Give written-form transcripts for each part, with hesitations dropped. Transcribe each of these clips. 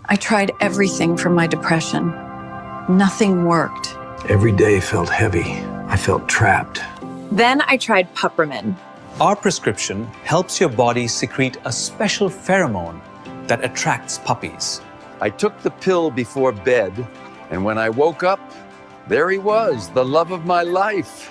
I tried everything for my depression. Nothing worked. Every day felt heavy. I felt trapped. Then I tried Puppermin. Our prescription helps your body secrete a special pheromone that attracts puppies. I took the pill before bed, and when I woke up, there he was, the love of my life.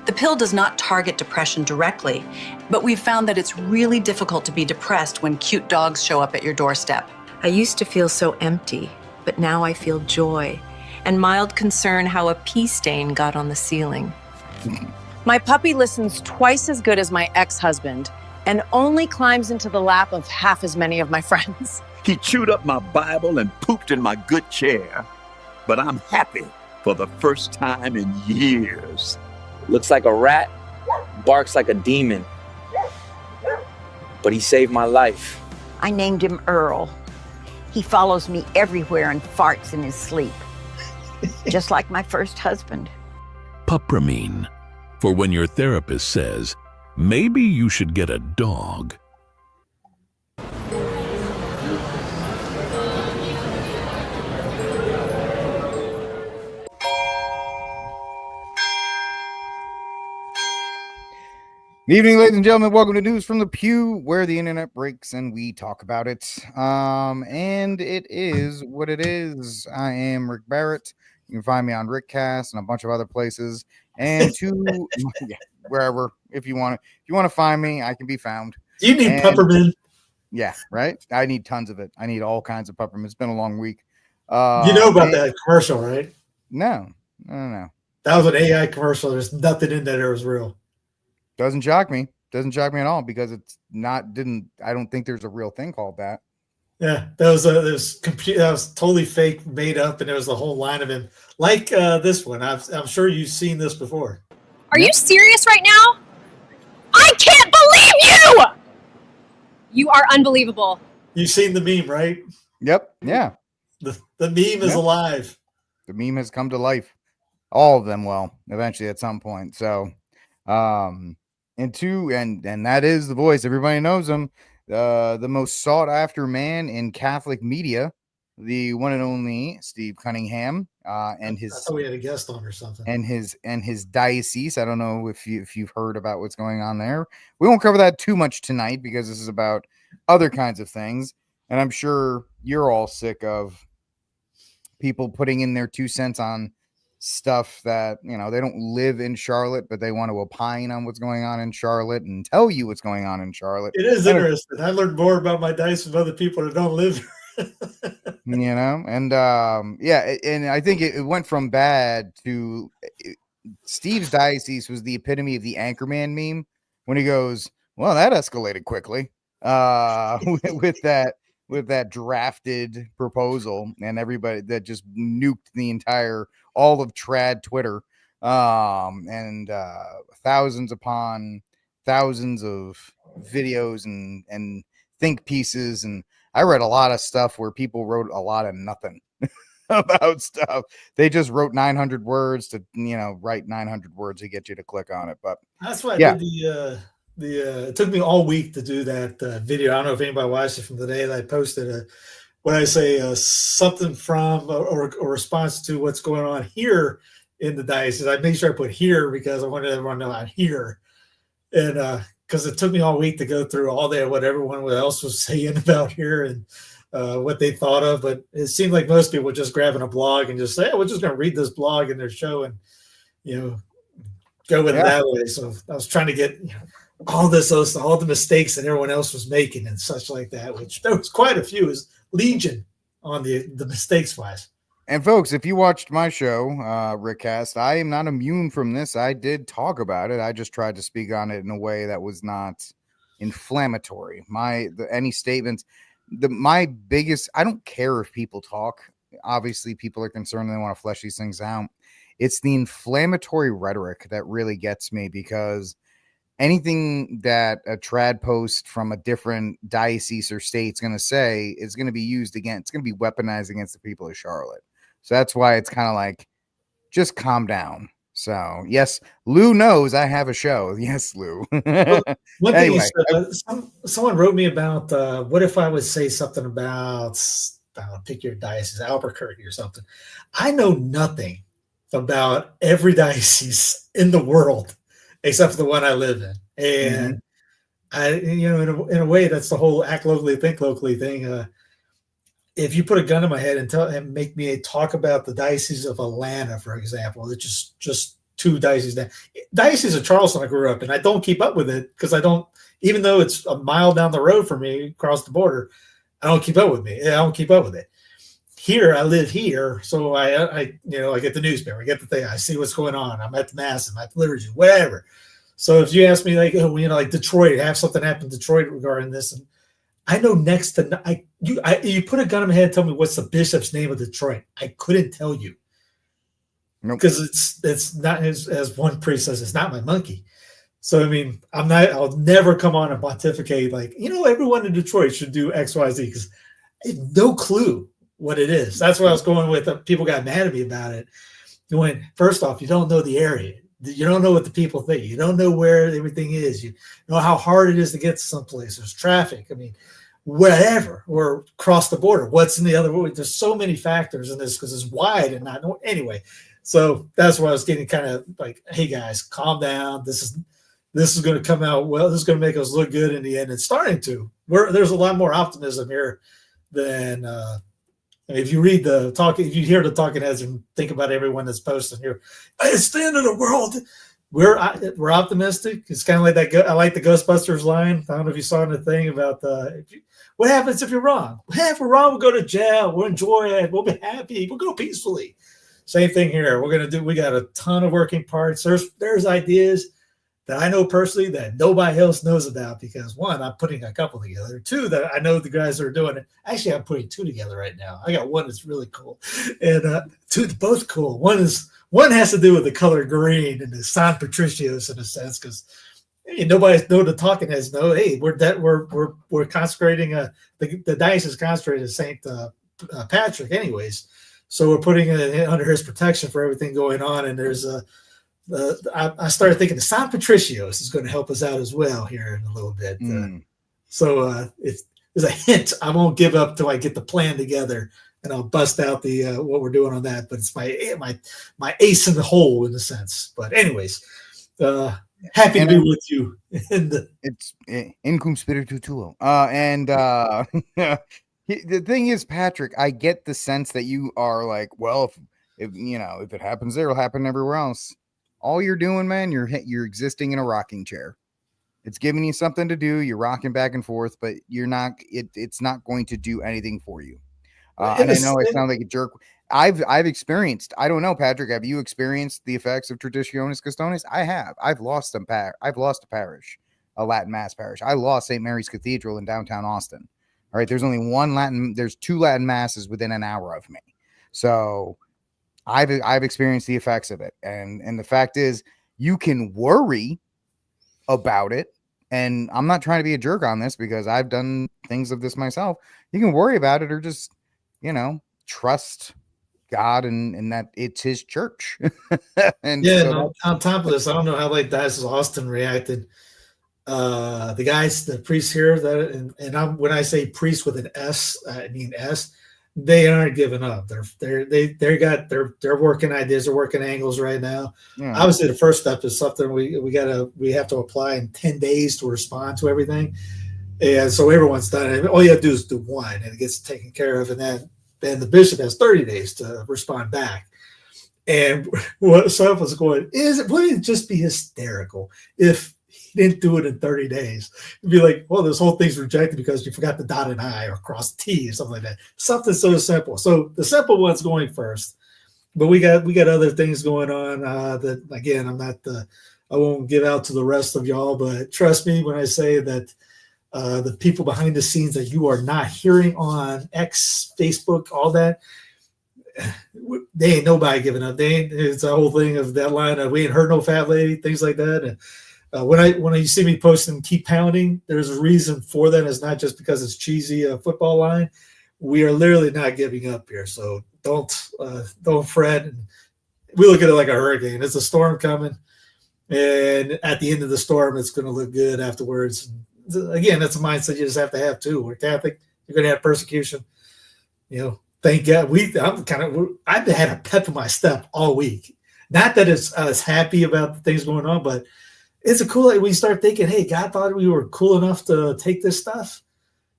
The pill does not target depression directly, but we've found that it's really difficult to be depressed when cute dogs show up at your doorstep. I used to feel so empty, but now I feel joy and mild concern how a pee stain got on the ceiling. My puppy listens twice as good as my ex-husband and only climbs into the lap of half as many of my friends. He chewed up my Bible and pooped in my good chair. But I'm happy for the first time in years. Looks like a rat, barks like a demon. But he saved my life. I named him Earl. He follows me everywhere and farts in his sleep. Just like my first husband. Puppermin, for when your therapist says, maybe you should get a dog. Good evening, ladies and gentlemen. Welcome to News from the Pew, where the internet breaks and we talk about it. And it is what it is. I am Rick Barrett. You can find me on Rickcast and a bunch of other places, and wherever if you want to find me, I can be found. Do you need peppermint? Yeah, right. I need tons of it. I need all kinds of peppermint. It's been a long week. You know about that commercial, right? No. That was an AI commercial. There's nothing in there that was real. Doesn't shock me. Doesn't shock me at all because it's not. I don't think there's a real thing called that. Yeah, that was totally fake, made up, and there was the whole line of him like this one. I'm sure you've seen this before. Are you serious right now? I can't believe you! You are unbelievable. You've seen the meme, right? Yep. Yeah. The meme is alive. The meme has come to life. All of them will eventually at some point. So, and that is the voice. Everybody knows him. The most sought after man in Catholic media, the one and only Steve Cunningham, and his. I thought we had a guest on or something. And his diocese. I don't know if you've heard about what's going on there. We won't cover that too much tonight because this is about other kinds of things. And I'm sure you're all sick of people putting in their 2 cents on stuff that, they don't live in Charlotte, but they want to opine on what's going on in Charlotte and tell you what's going on in Charlotte. It is interesting. I learned more about my dice from other people that don't live here. And I think it went from bad to Steve's diocese was the epitome of the Anchorman meme when he goes, well, that escalated quickly with that drafted proposal, and everybody that just nuked all of trad Twitter, and thousands upon thousands of videos and think pieces. And I read a lot of stuff where people wrote a lot of nothing about stuff. They just wrote 900 words to, write 900 words to get you to click on it. But that's why I did it took me all week to do that video. I don't know if anybody watched it from the day that I posted when I say something from or a response to what's going on here in the diocese. I made sure I put here because I wanted everyone to know I'm here. And because it took me all week to go through all that, what everyone else was saying about here and what they thought of. But it seemed like most people were just grabbing a blog and just say, we're just going to read this blog in their show and, go with it that way. So I was trying to get all the mistakes that everyone else was making and such like that, which there was quite a few, is legion on the mistakes wise. And folks, if you watched my show, Rickcast, I am not immune from this. I did talk about it. I just tried to speak on it in a way that was not inflammatory. Any statements, my biggest, I don't care if people talk. Obviously, people are concerned and they want to flesh these things out. It's the inflammatory rhetoric that really gets me, because anything that a trad post from a different diocese or state is going to say is going to be used again. It's going to be weaponized against the people of Charlotte. So that's why it's kind of like, just calm down. So yes, Lou knows I have a show. Yes, Lou. One thing you said, someone wrote me about what if I would say something about don't know, pick your diocese, Albuquerque or something. I know nothing about every diocese in the world except for the one I live in. And in a way, that's the whole act locally, think locally thing. If you put a gun in my head and make me talk about the diocese of Atlanta, for example, it's just two dioceses. Diocese of Charleston I grew up in. I don't keep up with it because I don't, even though it's a mile down the road from me across the border, I don't keep up with it. Here, I live here, so I get the newspaper, I get the thing, I see what's going on. I'm at the mass, I'm at the liturgy, whatever. So if you ask me, like Detroit, have something happen in Detroit regarding this, and I know next to you put a gun in my head and tell me what's the bishop's name of Detroit. I couldn't tell you. Because it's not, as one priest says, it's not my monkey. So, I mean, I'll never come on and pontificate like, everyone in Detroit should do X, Y, Z, because I have no clue what it is. That's what I was going with. People got mad at me about it. Going, first off, you don't know the area. You don't know what the people think. You don't know where everything is. You know how hard it is to get to someplace. There's traffic. I mean, whatever, or cross the border. What's in the other way? There's so many factors in this because it's wide and not anyway. So that's why I was getting kind of like, hey guys, calm down. This is going to come out well. This is going to make us look good in the end. It's starting to. There's a lot more optimism here than if you read the talk. If you hear the talking heads and think about everyone that's posting here, it's the end of the world. We're optimistic. It's kind of like that. I like the Ghostbusters line. I don't know if you saw the thing about what happens if you're wrong. Hey, if we're wrong, we'll go to jail. We'll enjoy it. We'll be happy. We'll go peacefully. Same thing here. We got a ton of working parts. There's ideas that I know personally that nobody else knows about because one, I'm putting a couple together. Two, that I know the guys that are doing it. Actually, I'm putting two together right now. I got one that's really cool, and two both cool. One has to do with the color green and the San Patricios in a sense because nobody know the talking heads know. Hey, we're consecrating the diocese is consecrated Saint Patrick, anyways. So we're putting it under his protection for everything going on. And there's I started thinking the San Patricios is going to help us out as well here in a little bit. So if there's a hint, I won't give up till I get the plan together and I'll bust out the what we're doing on that. But it's my ace in the hole in a sense. But anyways, happy to be with you. It's in cum spiritu tuo. The thing is, Patrick, I get the sense that you are like, well, if it happens there, it'll happen everywhere else. All you're doing, man, you're existing in a rocking chair. It's giving you something to do. You're rocking back and forth, but you're not. It's not going to do anything for you. And I know I sound like a jerk. I've experienced. I don't know, Patrick. Have you experienced the effects of Traditionis Custodes? I have. I've lost a parish, a Latin Mass parish. I lost St. Mary's Cathedral in downtown Austin. All right, there's two Latin masses within an hour of me. So I've experienced the effects of it. And the fact is you can worry about it. And I'm not trying to be a jerk on this because I've done things of this myself. You can worry about it or just, trust God and that it's his church. And on top of this, I don't know how Diocese of Austin reacted. The priests here when I say priest with an S, I mean S, they aren't giving up. They're working ideas, they're working angles right now. Obviously the first step is something we have to apply in 10 days to respond to everything. And so everyone's done it. All you have to do is do one and it gets taken care of. And then the bishop has 30 days to respond back. And what some of us going wouldn't it just be hysterical if he didn't do it in 30 days. It'd be like, well, this whole thing's rejected because you forgot to dot an I or cross T or something like that. Something so simple. So the simple one's going first, but we got other things going on that again, I won't give out to the rest of y'all, but trust me when I say that the people behind the scenes that you are not hearing on X, Facebook, all that, they ain't nobody giving up. It's a whole thing of that line of we ain't heard no fat lady, things like that. And when you see me posting keep pounding, there's a reason for that. It's not just because it's cheesy football line. We are literally not giving up here. So don't fret. We look at it like a hurricane. It's a storm coming. And at the end of the storm, it's going to look good afterwards. Again, that's a mindset you just have to have too. We're Catholic. You're going to have persecution. Thank God I've had a pep in my step all week. Not that I was happy about the things going on, but it's a cool, when you start thinking, hey, God thought we were cool enough to take this stuff.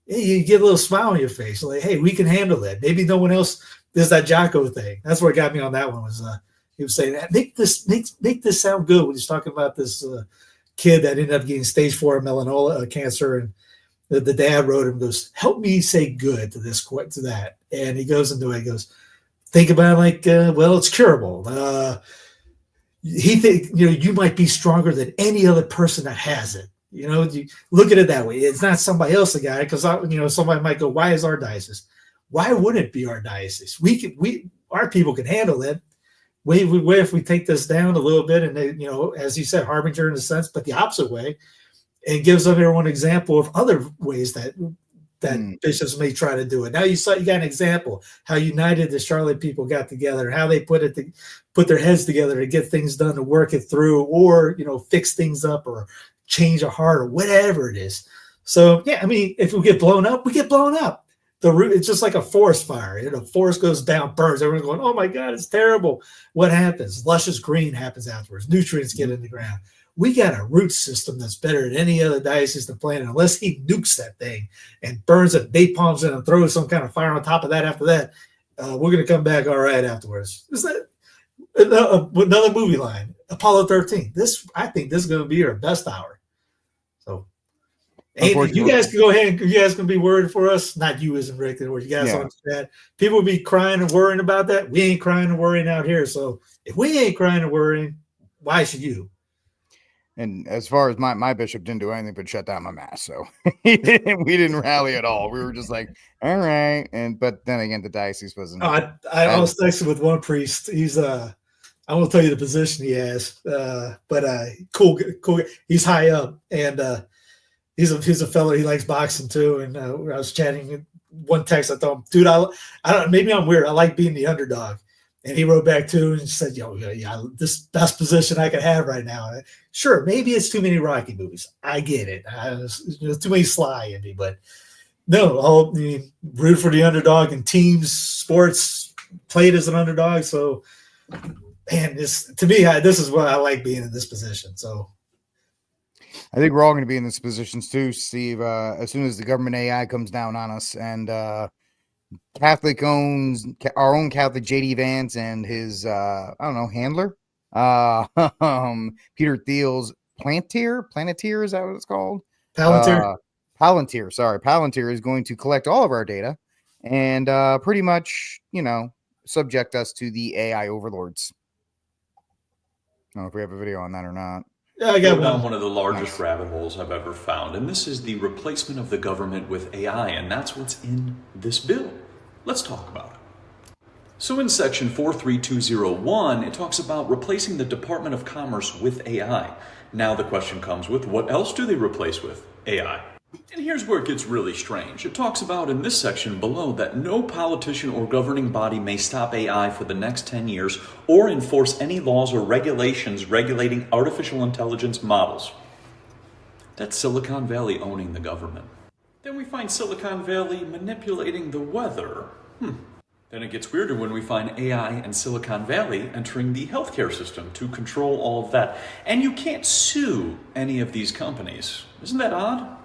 Hey, you get a little smile on your face. Like, hey, we can handle that. Maybe no one else does that Jocko thing. That's what got me on that one was he was saying, make this sound good when he's talking about this kid that ended up getting stage 4 melanoma cancer. And the dad wrote him, goes, help me say good to that. And he goes into it, he goes, think about it like, well, it's curable. He think you might be stronger than any other person that has it. You look at it that way. It's not somebody else, the guy, because somebody might go, why is our diocese? Why wouldn't it be our diocese? Our people can handle it. If we take this down a little bit, and they, as you said, harbinger in a sense, but the opposite way, and gives everyone an example of other ways that bishops may try to do it. Now you got an example how united the Charlotte people got together, how they put their heads together to get things done, to work it through, or fix things up, or change a heart, or whatever it is. So yeah, I mean, if we get blown up, we get blown up. It's just like a forest fire. The forest goes down, burns. Everyone's going, oh my God, it's terrible. What happens? Luscious green happens afterwards. Nutrients get in the ground. We got a root system that's better than any other diocese on the planet, unless he nukes that thing and burns it, napalms it, and throws some kind of fire on top of that. After that, we're going to come back all right afterwards. Is that another movie line? Apollo 13. I think this is going to be our best hour. So, and you guys can go ahead. You guys can be worried for us. Not you, isn't Rick, or you guys on that. People will be crying and worrying about that. We ain't crying and worrying out here. So if we ain't crying and worrying, why should you? And as far as my bishop didn't do anything but shut down my mass, so we didn't rally at all. We were just like, all right. But then again, the diocese wasn't. I was texting with one priest. He's I won't tell you the position he has, but cool. He's high up, and he's a fellow. He likes boxing too. And I was chatting. One text I told him, dude, I don't. Maybe I'm weird. I like being the underdog. And he wrote back too and said, yeah, this best position I could have right now. Sure, maybe it's too many Rocky movies. I get it. There's too many Sly in me, but no, root for the underdog in teams, sports, played as an underdog. So, man, this is what I like being in this position. So, I think we're all going to be in these positions too, Steve. As soon as the government AI comes down on us, and Catholic owns our own Catholic JD Vance and his handler, Peter Thiel's Palantir, is that what it's called? Palantir. Sorry, Palantir is going to collect all of our data and pretty much subject us to the AI overlords. I don't know if we have a video on that or not. Yeah, I got down one of the largest rabbit holes I've ever found, and this is the replacement of the government with AI, and that's what's in this bill. Let's talk about it. So in section 43201, it talks about replacing the Department of Commerce with AI. Now the question comes with, what else do they replace with? AI. And here's where it gets really strange. It talks about in this section below that no politician or governing body may stop AI for the next 10 years or enforce any laws or regulations regulating artificial intelligence models. That's Silicon Valley owning the government. Then we find Silicon Valley manipulating the weather. Then it gets weirder when we find AI and Silicon Valley entering the healthcare system to control all of that. And you can't sue any of these companies. Isn't that odd?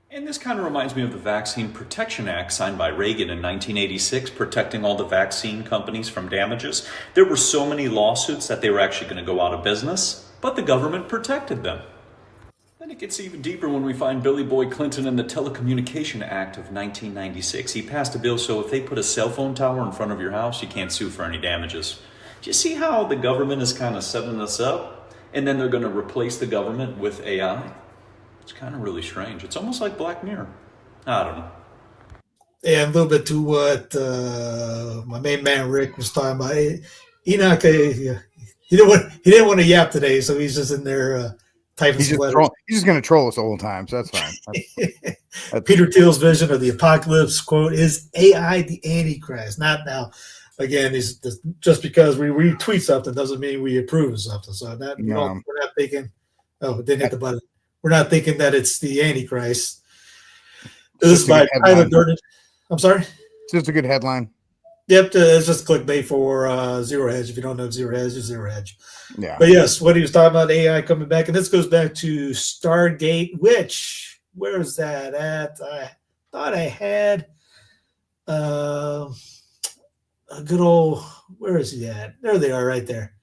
And this kind of reminds me of the Vaccine Protection Act signed by Reagan in 1986, protecting all the vaccine companies from damages. There were so many lawsuits that they were actually going to go out of business, but the government protected them. Then it gets even deeper when we find Billy Boy Clinton in the Telecommunication Act of 1996. He passed a bill so if they put a cell phone tower in front of your house, you can't sue for any damages. Do you see how the government is kind of setting us up? And then they're going to replace the government with AI? It's kind of really strange. It's almost like Black Mirror. I don't know. Yeah, a little bit to what my main man Rick was talking about. Enoch, he didn't want to yap today, so he's just in there typing some letters. He's just going to troll us the whole time, so that's fine. That's Peter Thiel's vision of the apocalypse, quote, is AI the Antichrist? Not now. Again, just because we retweet something doesn't mean we approve of something. So we're not thinking, it didn't hit the button. We're not thinking that it's the Antichrist. This is by Tyler Durden. I'm sorry? It's just a good headline. Yep, it's just clickbait for Zero Hedge. If you don't know Zero Hedge, it's Zero Hedge. Yeah. But yes, what he was talking about AI coming back, and this goes back to Stargate, which where is that at? I thought I had a good old, where is he at? There they are right there.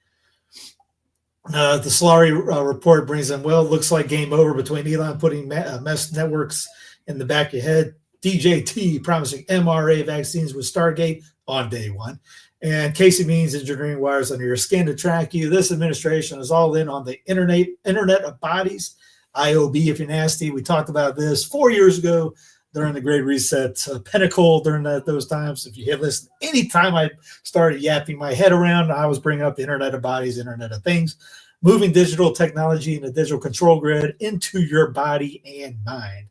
The Solari report brings them, well, looks like game over between Elon putting mesh networks in the back of your head, DJT promising mRNA vaccines with Stargate on day one, and Casey Means engineering wires under your skin to track you. This administration is all in on the Internet of Bodies, IOB if you're nasty. We talked about this 4 years ago during the Great Reset Pinnacle during those times. If you have listened, anytime I started yapping my head around, I was bringing up the Internet of Bodies, Internet of Things, moving digital technology and the digital control grid into your body and mind.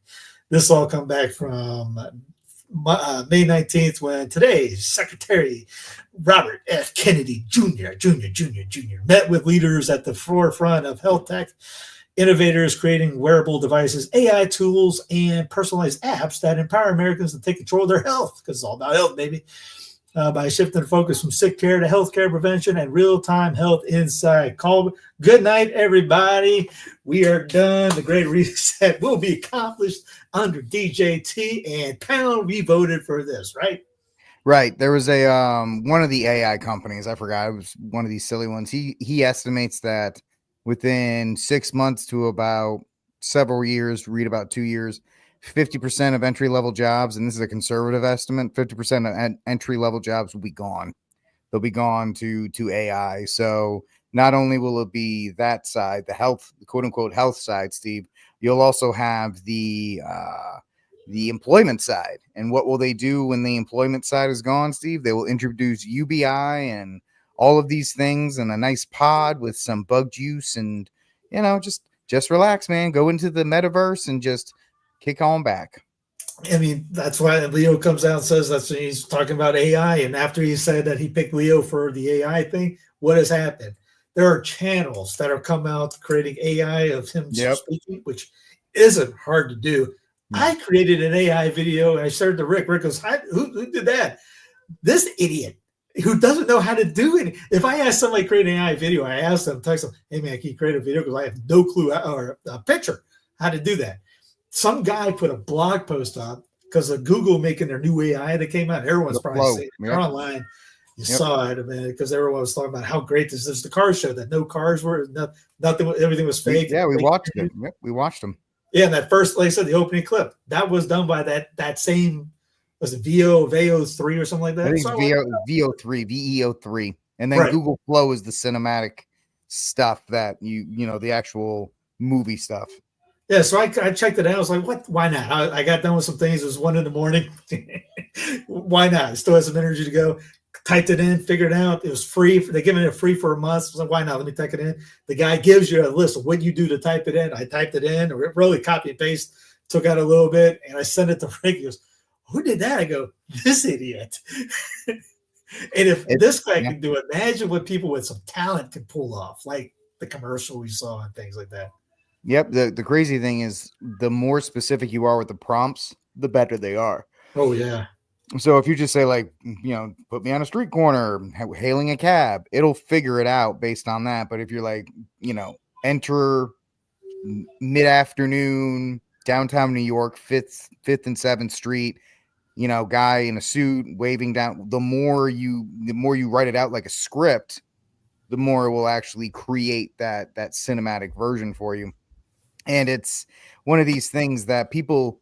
This all come back from May 19th, when today's Secretary Robert F. Kennedy Jr. met with leaders at the forefront of health tech, innovators creating wearable devices, AI tools, and personalized apps that empower Americans to take control of their health, because it's all about health, baby, by shifting focus from sick care to healthcare prevention and real-time health insight. Good night, everybody. We are done. The Great Reset will be accomplished under DJT and pound. We voted for this, right? Right. There was a one of the AI companies, I forgot, it was one of these silly ones. He estimates that within 6 months to about several years, read about 2 years, 50% of entry-level jobs, and this is a conservative estimate, 50% of entry-level jobs will be gone. They'll be gone to AI. So not only will it be that side, the health, the quote-unquote health side, Steve, you'll also have the employment side. And what will they do when the employment side is gone, Steve? They will introduce UBI and all of these things and a nice pod with some bug juice, and just relax, man. Go into the metaverse and just kick on back. I mean, that's why Leo comes out and says that's when he's talking about AI. And after he said that he picked Leo for the AI thing, what has happened? There are channels that have come out creating AI of him speaking, which isn't hard to do. I created an AI video and I shared to Rick. Rick goes, who did that? This idiot who doesn't know how to do it. If I ask somebody to create an AI video, I ask them, text them, hey man, can you create a video? Because I have no clue or a picture how to do that. Some guy put a blog post up because of Google making their new AI that came out. Everyone's probably saying they're online. You saw it, man, because everyone was talking about how great this is. The car show that no cars were, nothing, everything was fake. We watched it. Yep, we watched them. Yeah, and that first, like I said, the opening clip that was done by that same, was it VO3 or something like that? I think VEO3, and then Google Flow is the cinematic stuff that the actual movie stuff. Yeah, so I checked it out. I was like, what? Why not? I got done with some things. It was 1 a.m. Why not? I still has some energy to go. Typed it in, figured it out. It was free. They're giving it free for a month. So why not? Let me type it in. The guy gives you a list of what you do to type it in. I typed it in, or really copy and paste, took out a little bit, and I sent it to Rick. He goes, who did that? I go, this idiot. And if this guy can do it, imagine what people with some talent can pull off, like the commercial we saw and things like that. Yep. The crazy thing is, the more specific you are with the prompts, the better they are. Oh, yeah. So if you just say, like, put me on a street corner, hailing a cab, it'll figure it out based on that. But if you're like, enter mid-afternoon, downtown New York, 5th and 7th Street, guy in a suit waving down, the more you write it out like a script, the more it will actually create that cinematic version for you. And it's one of these things that people,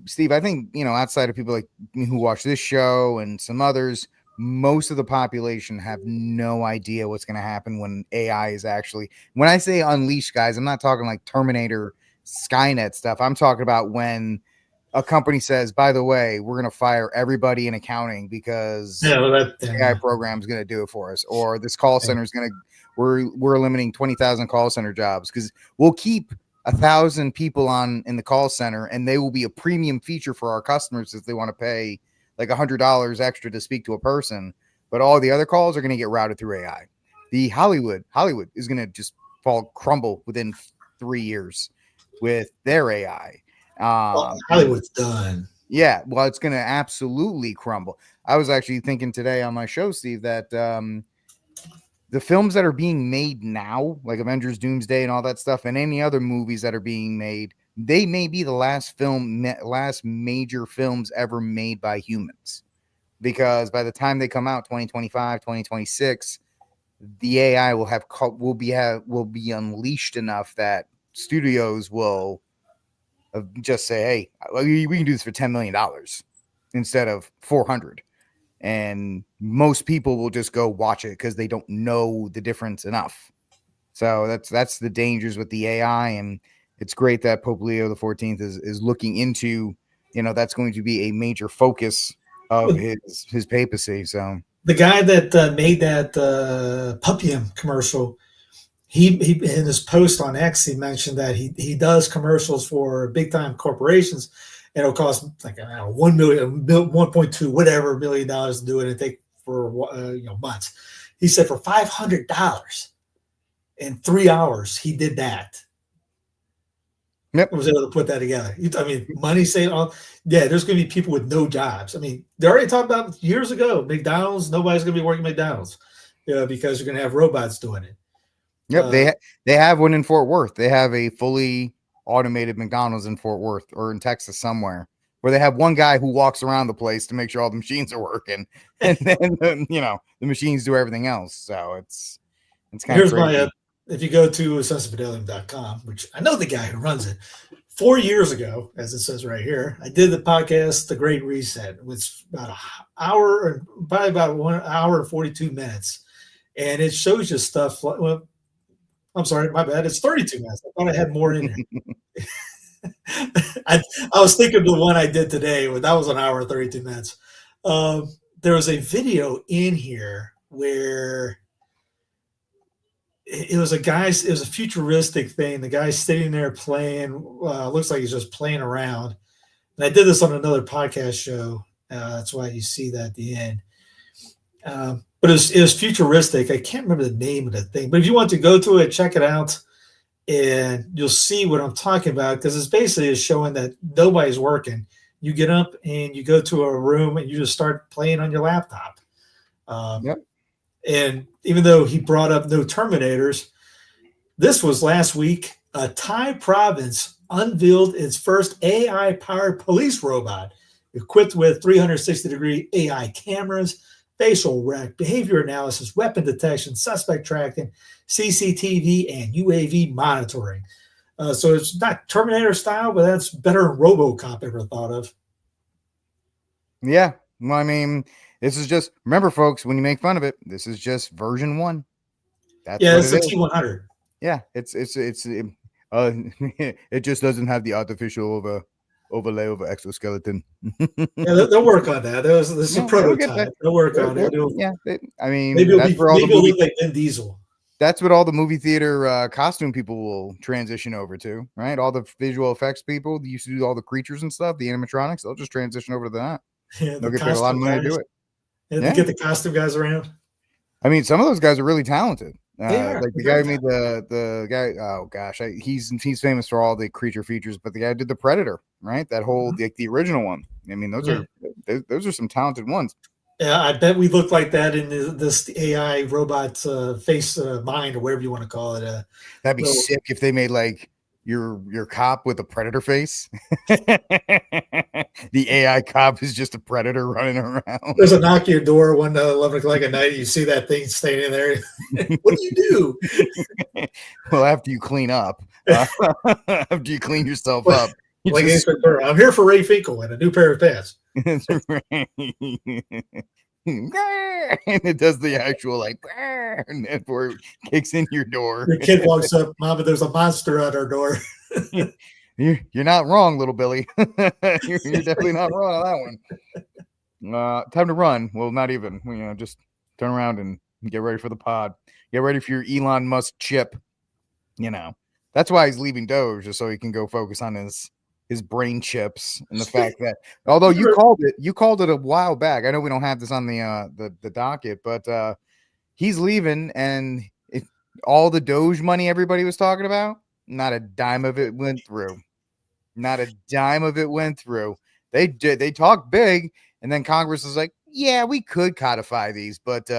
Steve, I think, outside of people like who watch this show and some others, most of the population have no idea what's going to happen when AI is actually, when I say unleash, guys, I'm not talking like Terminator, Skynet stuff. I'm talking about when a company says, by the way, we're going to fire everybody in accounting because the AI program is going to do it for us, or this call center is going to, we're eliminating 20,000 call center jobs because we'll keep 1,000 people in the call center, and they will be a premium feature for our customers if they want to pay like $100 extra to speak to a person. But all the other calls are going to get routed through AI. The Hollywood is going to just crumble within 3 years with their AI. Hollywood's done. Yeah, well, it's going to absolutely crumble. I was actually thinking today on my show, Steve, that the films that are being made now, like Avengers Doomsday and all that stuff, and any other movies that are being made, they may be the last major films ever made by humans. Because by the time they come out, 2025, 2026, the AI will be unleashed enough that studios will just say, "Hey, we can do this for $10 million instead of 400." And most people will just go watch it because they don't know the difference enough. So that's the dangers with the AI, and it's great that Pope Leo the 14th is looking into, that's going to be a major focus of his papacy. So the guy that made that Pupium commercial, he in his post on X, he mentioned that he does commercials for big time corporations, and it'll cost like $1 million, 1.2 whatever $1 million to do it, and take for months. He said for $500 in 3 hours, he did that. Yep. I was able to put that together. I mean, money saved. Yeah, there's going to be people with no jobs. I mean, they already talked about years ago, McDonald's, nobody's going to be working McDonald's, because you're going to have robots doing it. Yep, they have one in Fort Worth. They have a fully automated McDonald's in Fort Worth or in Texas somewhere, where they have one guy who walks around the place to make sure all the machines are working, and then the machines do everything else. So it's kind of crazy. If you go to sensofidelium.com, which I know the guy who runs it, 4 years ago, as it says right here, I did the podcast, The Great Reset. It was about an hour, probably about 1 hour and 42 minutes. And it shows you stuff. Well, I'm sorry, my bad. It's 32 minutes. I thought I had more in there. I was thinking of the one I did today. That was an hour and 32 minutes. There was a video in here where it was a futuristic thing. The guy's sitting there playing, looks like he's just playing around. And I did this on another podcast show. That's why you see that at the end. But it was futuristic. I can't remember the name of the thing. But if you want to go to it, check it out, and you'll see what I'm talking about, because it's basically showing that nobody's working. You get up and you go to a room and you just start playing on your laptop. Yep. And even though he brought up no Terminators, this was last week. A Thai province unveiled its first AI-powered police robot equipped with 360-degree AI cameras, facial rec, behavior analysis, weapon detection, suspect tracking, CCTV, and UAV monitoring. So it's not Terminator style, but that's better than RoboCop ever thought of. Yeah. Well, I mean, this is just, remember, folks, when you make fun of it, this is just version 1. It's the T100. Yeah, it's it just doesn't have the artificial overlay over exoskeleton. Yeah, they'll work on that. This is a prototype. They'll work on it. Maybe that's where all the movie, like Vin Diesel. That's what all the movie theater costume people will transition over to, right? All the visual effects people that used to do all the creatures and stuff, the animatronics, they'll just transition over to that. Yeah, they'll get paid a lot of money to do it. Yeah, to get the costume guys around. I mean, some of those guys are really talented. Like the guy who made the guy. Oh gosh, he's famous for all the creature features, but the guy who did the Predator, right? That whole the original one. I mean, those are some talented ones. Yeah, I bet we look like that in this AI robot face mind, or whatever you want to call it. That'd be sick if they made like your cop with a predator face. The AI cop is just a predator running around. There's a knock your door 11 o'clock at night. You see that thing standing there. What do you do? Well, after you clean up, after you clean yourself up, like I'm here for Ray Finkel and a new pair of pants. And it does the actual like before it kicks in your door. Your kid walks up, Mama, there's a monster at our door. You're not wrong, little Billy. You're definitely not wrong on that one. Time to run. Well, not even. Just turn around and get ready for the pod. Get ready for your Elon Musk chip. That's why he's leaving Doge, just so he can go focus on his brain chips, and the fact that, although you called it a while back, I know we don't have this on the docket, but he's leaving, and all the Doge money everybody was talking about, not a dime of it went through. Not a dime of it went through. They talk big, and then Congress is like, yeah, we could codify these, but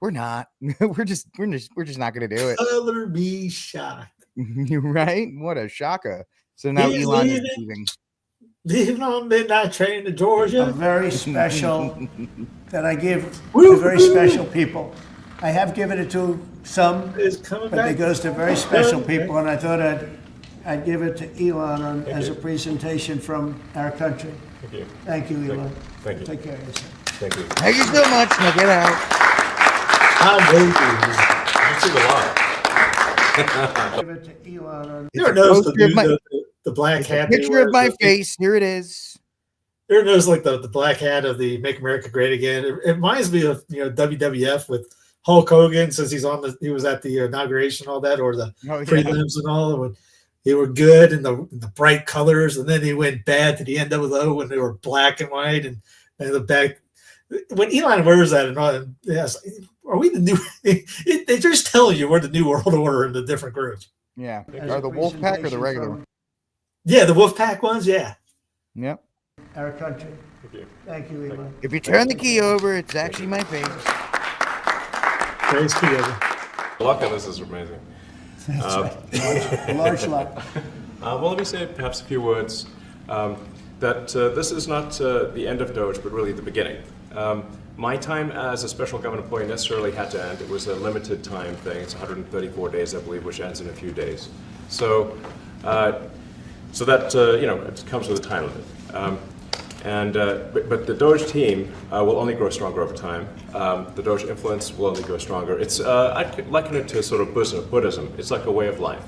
we're not. we're just not going to do it. Color me shocked. Right? What a shocker. So now Elon is leaving on midnight train to Georgia. A very special that I give to very special people. I have given it to some, but it goes to very special people, and I thought I'd give it to Elon as a presentation from our country. Thank you. Thank you, Elon. Thank you. Take care of yourself. Thank you. Thank you so much. Now get out. I've seen a lot. Give it to Elon. You ever notice the black hat? Picture of my face. Here it is. You ever notice like the black hat of the Make America Great Again? It reminds me of WWF with Hulk Hogan, since he was at the inauguration, all that, or the prelims and all. When they were good in the bright colors, and then they went bad to the NWO when they were black and white, and the back. When Elon wears that and all, yes, are we the new? They're just telling you we're the new world order in the different groups. Yeah, are the wolf pack or the regular? Yeah, the wolf pack ones. Yeah. Yep. Our country. Thank you, Elon. If you turn the key over, it's actually my face. Praise key over. The luck on this is amazing. Large luck. Well, let me say perhaps a few words. That this is not the end of Doge, but really the beginning. My time as a special government employee necessarily had to end. It was a limited time thing. It's 134 days, I believe, which ends in a few days. So that it comes with a time limit. But the Doge team will only grow stronger over time. The Doge influence will only grow stronger. It's I'd liken it to sort of Buddhism. It's like a way of life.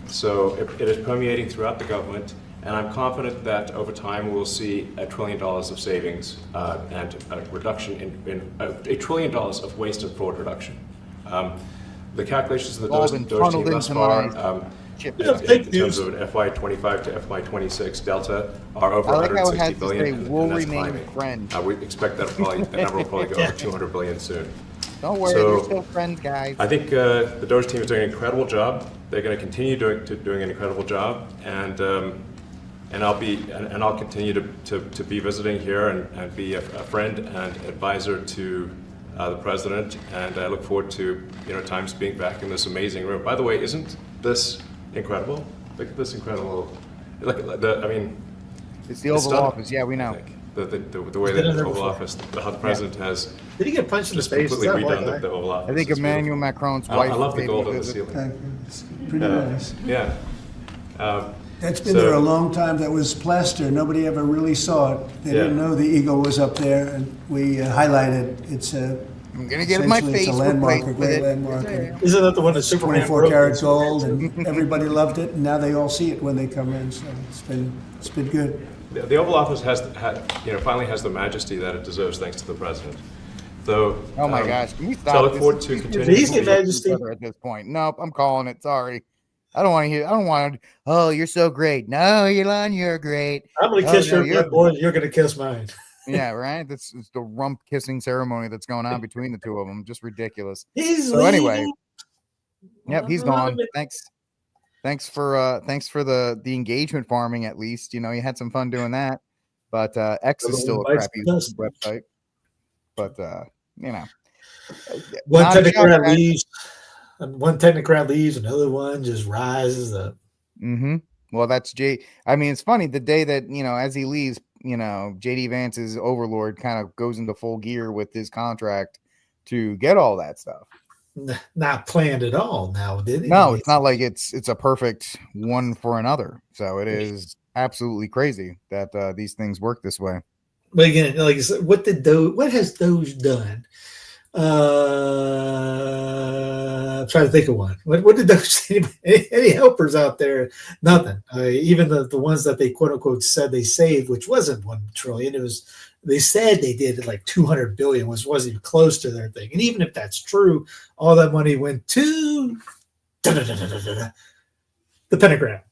So it is permeating throughout the government. And I'm confident that over time we'll see $1 trillion of savings and a reduction in $1 trillion of waste and fraud reduction. The calculations of the Doge team thus far, in terms of an FY25 to FY26 delta, are over 160 billion, and that's climbing. We expect that number will probably go over 200 billion soon. Don't worry, we're still friends, guys. I think the Doge team is doing an incredible job. They're going to continue doing an incredible job, and I'll continue to be visiting here and be a friend and advisor to the president, and I look forward to times being back in this amazing room. By the way, isn't this incredible? Look at this incredible. It's the Oval Office. Yeah, we know. The way that the Oval Office, how the president has. Did he get punched in the face? Completely redone the Oval Office. I think Emmanuel Macron's wife. I love the gold on the ceiling. Thank you. It's pretty nice. Yeah. That's been there a long time. That was plaster. Nobody ever really saw it. They didn't know the eagle was up there, and we highlighted. It's I'm gonna get my face. It's a landmark, a great landmark. Isn't that the one that Superman 24 karat gold, and everybody loved it, and now they all see it when they come in. So it's been good. The Oval Office finally has the majesty that it deserves, thanks to the president. Though, oh my gosh, can we stop? So I look forward to continuing. Majesty at this point. Nope, I'm calling it. Sorry. I don't want to hear. I don't want to. Oh, you're so great. No, Elon, you're great. I'm gonna kiss your boy. You're gonna kiss mine. Yeah, right. That's the rump kissing ceremony that's going on between the two of them. Just ridiculous. He's so anyway. Yep, he's gone. Thanks for the engagement farming. At least you had some fun doing that. But X is still a crappy website. But one technocrat leaves. One technocrat leaves, another one just rises up. Mm-hmm. Well, that's Jay. I mean, it's funny the day that as he leaves, JD Vance's overlord kind of goes into full gear with his contract to get all that stuff. Not planned at all. Now, did he? No, it's not like it's a perfect one for another. So it is absolutely crazy that these things work this way. But again, like I said, what has Doge done? I'm trying to think of one. What did those any helpers out there? Nothing. Even the ones that they quote unquote said they saved, which wasn't 1 trillion. It was they said they did like 200 billion, which wasn't even close to their thing. And even if that's true, all that money went to the pentagram.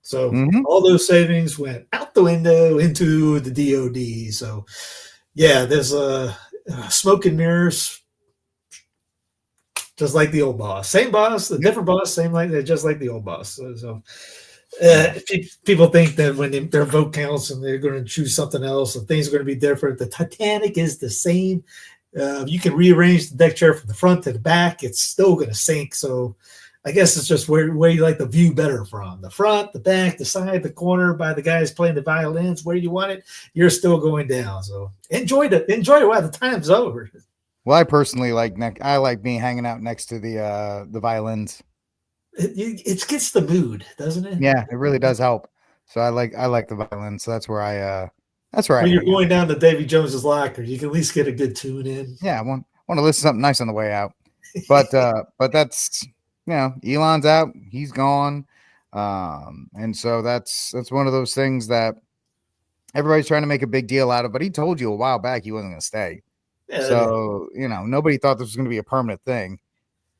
So all those savings went out the window into the DOD. So yeah, there's smoke and mirrors. Just like the old boss, same boss, the different boss, just like the old boss. So People think that when their vote counts and they're going to choose something else and things are going to be different. The Titanic is the same. You can rearrange the deck chair from the front to the back. It's still going to sink. So I guess it's just where you like the view better from. The front, the back, the side, the corner by the guys playing the violins, where you want it, you're still going down. So enjoy it while the time's over. Well, I personally like being hanging out next to the violins. It gets the mood, doesn't it? Yeah, it really does help. So I like the violins. So that's where when you're going down to Davy Jones's locker, you can at least get a good tune in. Yeah, I want to listen to something nice on the way out. But that's Elon's out, he's gone. And so that's one of those things that everybody's trying to make a big deal out of, but he told you a while back he wasn't going to stay. Yeah, so, nobody thought this was going to be a permanent thing.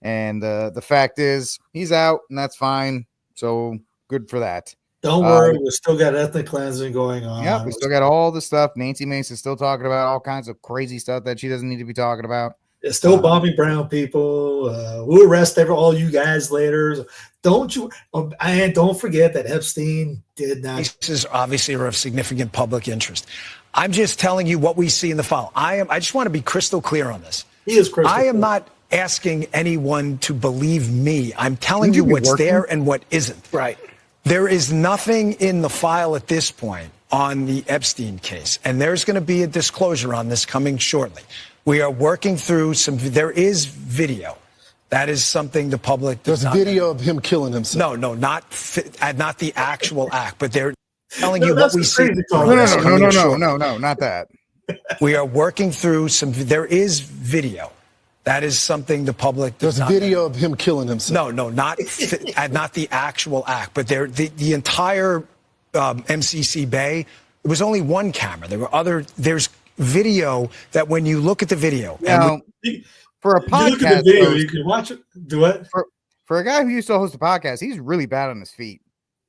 And the fact is he's out, and that's fine. So good for that. Don't worry, we still got ethnic cleansing going on. Yeah, we still got all the stuff. Nancy Mason's still talking about all kinds of crazy stuff that she doesn't need to be talking about. It's still bombing brown people. We'll arrest all you guys later. Don't forget that Epstein did not. Cases obviously are of significant public interest. I'm just telling you what we see in the file. I just want to be crystal clear on this. He is crystal clear. I am not asking anyone to believe me. I'm telling you what's there and what isn't. Right. There is nothing in the file at this point on the Epstein case, and there's going to be a disclosure on this coming shortly. We are working through there is video. That is something the public does not. There's video of him killing himself. No, not the actual act, but they're telling you what we see. No, not that. We are working through there is video. That is something the public does not. There's video of him killing himself. No, not the actual act, but the entire MCC Bay. It was only one camera. There's video that when you look at the video, for a podcast, you can watch it. Do it for a guy who used to host a podcast. He's really bad on his feet.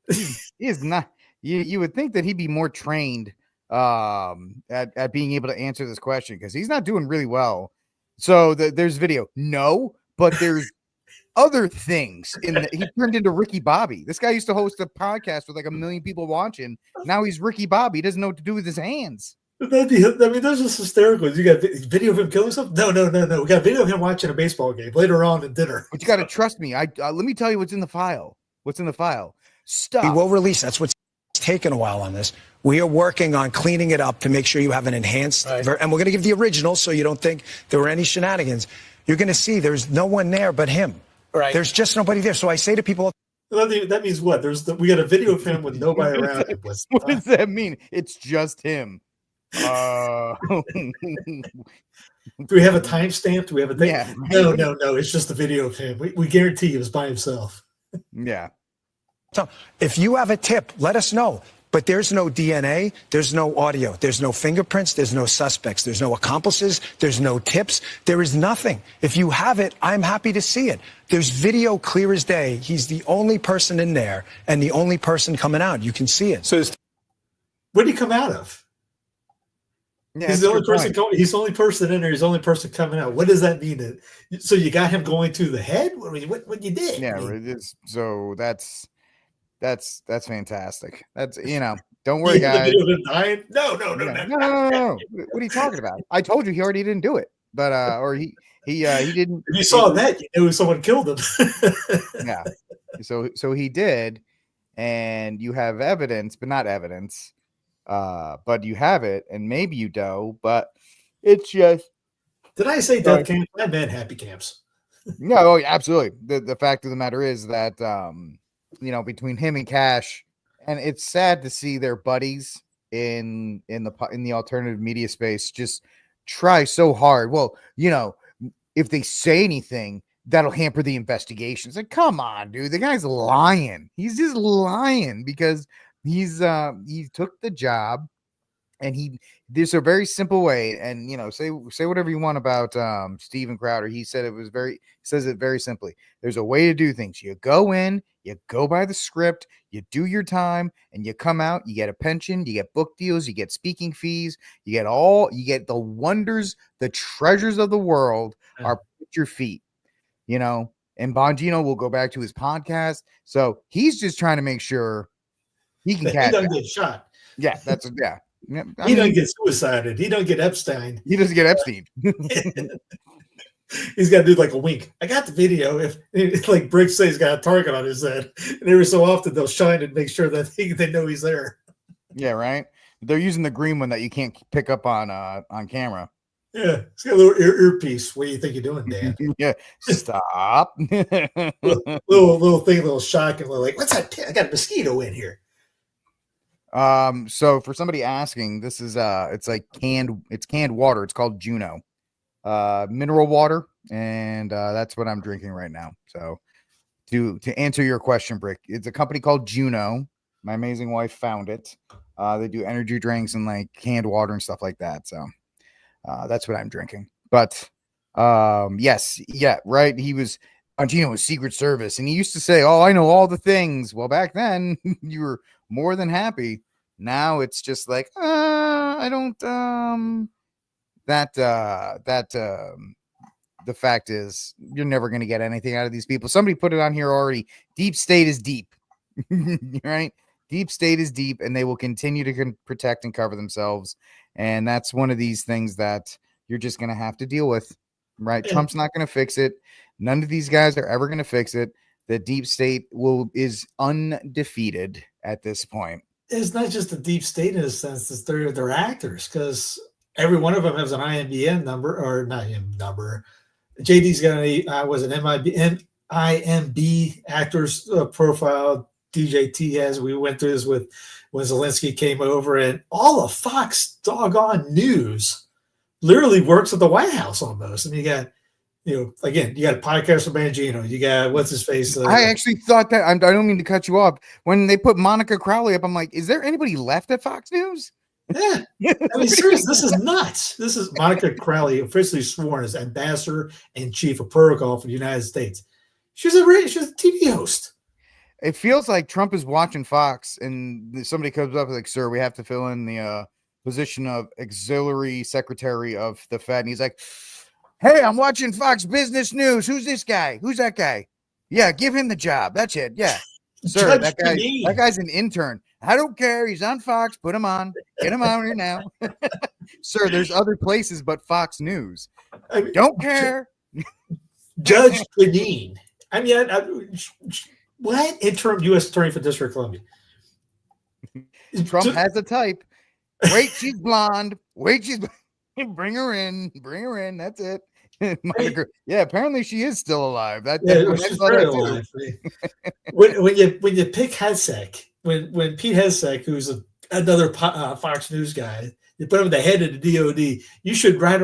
He is not. You would think that he'd be more trained at being able to answer this question because he's not doing really well. So there's video. No, but there's other things. He turned into Ricky Bobby. This guy used to host a podcast with like 1 million people watching. Now he's Ricky Bobby. He doesn't know what to do with his hands. That's just hysterical. You got video of him killing himself? No. We got video of him watching a baseball game later on at dinner. But you got to trust me. Let me tell you what's in the file. Stuff. We will release. That's what's taken a while on this. We are working on cleaning it up to make sure you have an enhanced, and we're going to give the original so you don't think there were any shenanigans. You're going to see there's no one there but him. Right. There's just nobody there. So I say to people, that means what? We got a video of him with nobody around. What does that mean? It's just him. Do we have a timestamp? Do we have a thing? Yeah. No. It's just a video of him. We guarantee he was by himself. Yeah. So if you have a tip, let us know. But there's no DNA, there's no audio, there's no fingerprints, there's no suspects, there's no accomplices, there's no tips, there is nothing. If you have it, I'm happy to see it. There's video clear as day. He's the only person in there and the only person coming out. You can see it. So where did he come out of? Yeah, he's the only person. He's the only person in there. He's the only person coming out. What does that mean? So you got him going to the head? What you did? Yeah. So that's fantastic. That's Don't worry, guys. No. What are you talking about? I told you he already didn't do it, but he didn't. If you saw that, you knew someone killed him. Yeah. So he did, and you have evidence, but not evidence. But you have it, and maybe you do, but it's just. Did I say death camp? I meant happy camps. No, absolutely. The fact of the matter is that between him and Cash, and it's sad to see their buddies in the alternative media space just try so hard. Well, if they say anything, that'll hamper the investigation. It's like, come on, dude, the guy's lying. He's just lying because he took the job, and there's a very simple way. And say whatever you want about Steven Crowder. He said says it very simply. There's a way to do things. You go in, you go by the script, you do your time, and you come out. You get a pension, you get book deals, you get speaking fees, you get the wonders, the treasures of the world are at your feet. And Bongino will go back to his podcast. So he's just trying to make sure He can He catch doesn't up. get shot. Yeah, that's yeah. He doesn't get suicided. He don't get Epstein. He doesn't get Epstein. He's got to do like a wink. I got the video. If like Briggs says, he's got a target on his head, and every so often they'll shine and make sure that they know he's there. Yeah, right. They're using the green one that you can't pick up on camera. Yeah, it's got a little earpiece. What do you think you're doing, Dan? Yeah, stop. little thing, little shock, and like, what's that? I got a mosquito in here. So for somebody asking, this is it's like canned water. It's called Juno, mineral water, and that's what I'm drinking right now. So to answer your question, Brick, it's a company called Juno. My amazing wife found it. They do energy drinks and like canned water and stuff like that. So that's what I'm drinking. But yes, yeah, right. He was Gino was Secret Service, and he used to say, "Oh, I know all the things." Well, back then you were more than happy. Now it's just like, I don't. The fact is, you're never going to get anything out of these people. Somebody put it on here already. Deep state is deep, right? Deep state is deep, and they will continue to protect and cover themselves. And that's one of these things that you're just going to have to deal with, right? Yeah. Trump's not going to fix it. None of these guys are ever going to fix it. The deep state is undefeated at this point. It's not just the deep state in a sense; it's they're actors, because every one of them has an IMBN number or not IMB number. JD's got an IMB actors profile. DJT has. We went through this with when Zelensky came over, and all of Fox doggone news literally works at the White House almost. And you got, again, you got a podcast with Mangino. You got what's his face. I actually thought that I don't mean to cut you off. When they put Monica Crowley up, I'm like, is there anybody left at Fox News? Yeah, I mean, seriously, this is nuts. This is Monica Crowley, officially sworn as ambassador and chief of protocol for the United States. She's a TV host. It feels like Trump is watching Fox, and somebody comes up like, "Sir, we have to fill in the position of auxiliary secretary of the Fed," and he's like, "Hey, I'm watching Fox Business News. Who's this guy? Who's that guy? Yeah, give him the job. That's it. Yeah, sir, that guy's an intern. I don't care. He's on Fox. Put him on. Get him out here now, sir. There's other places but Fox News. I mean, don't care." Judge Janine. I mean, what? Interim U.S. Attorney for District of Columbia. Trump has a type. Wait, she's blonde. Wait, she's bring her in. Bring her in. That's it. Yeah, apparently she is still alive. She's very alive. when you pick Hesek, when Pete Hesek, who's another Fox News guy, you put him at the head of the DOD, you should right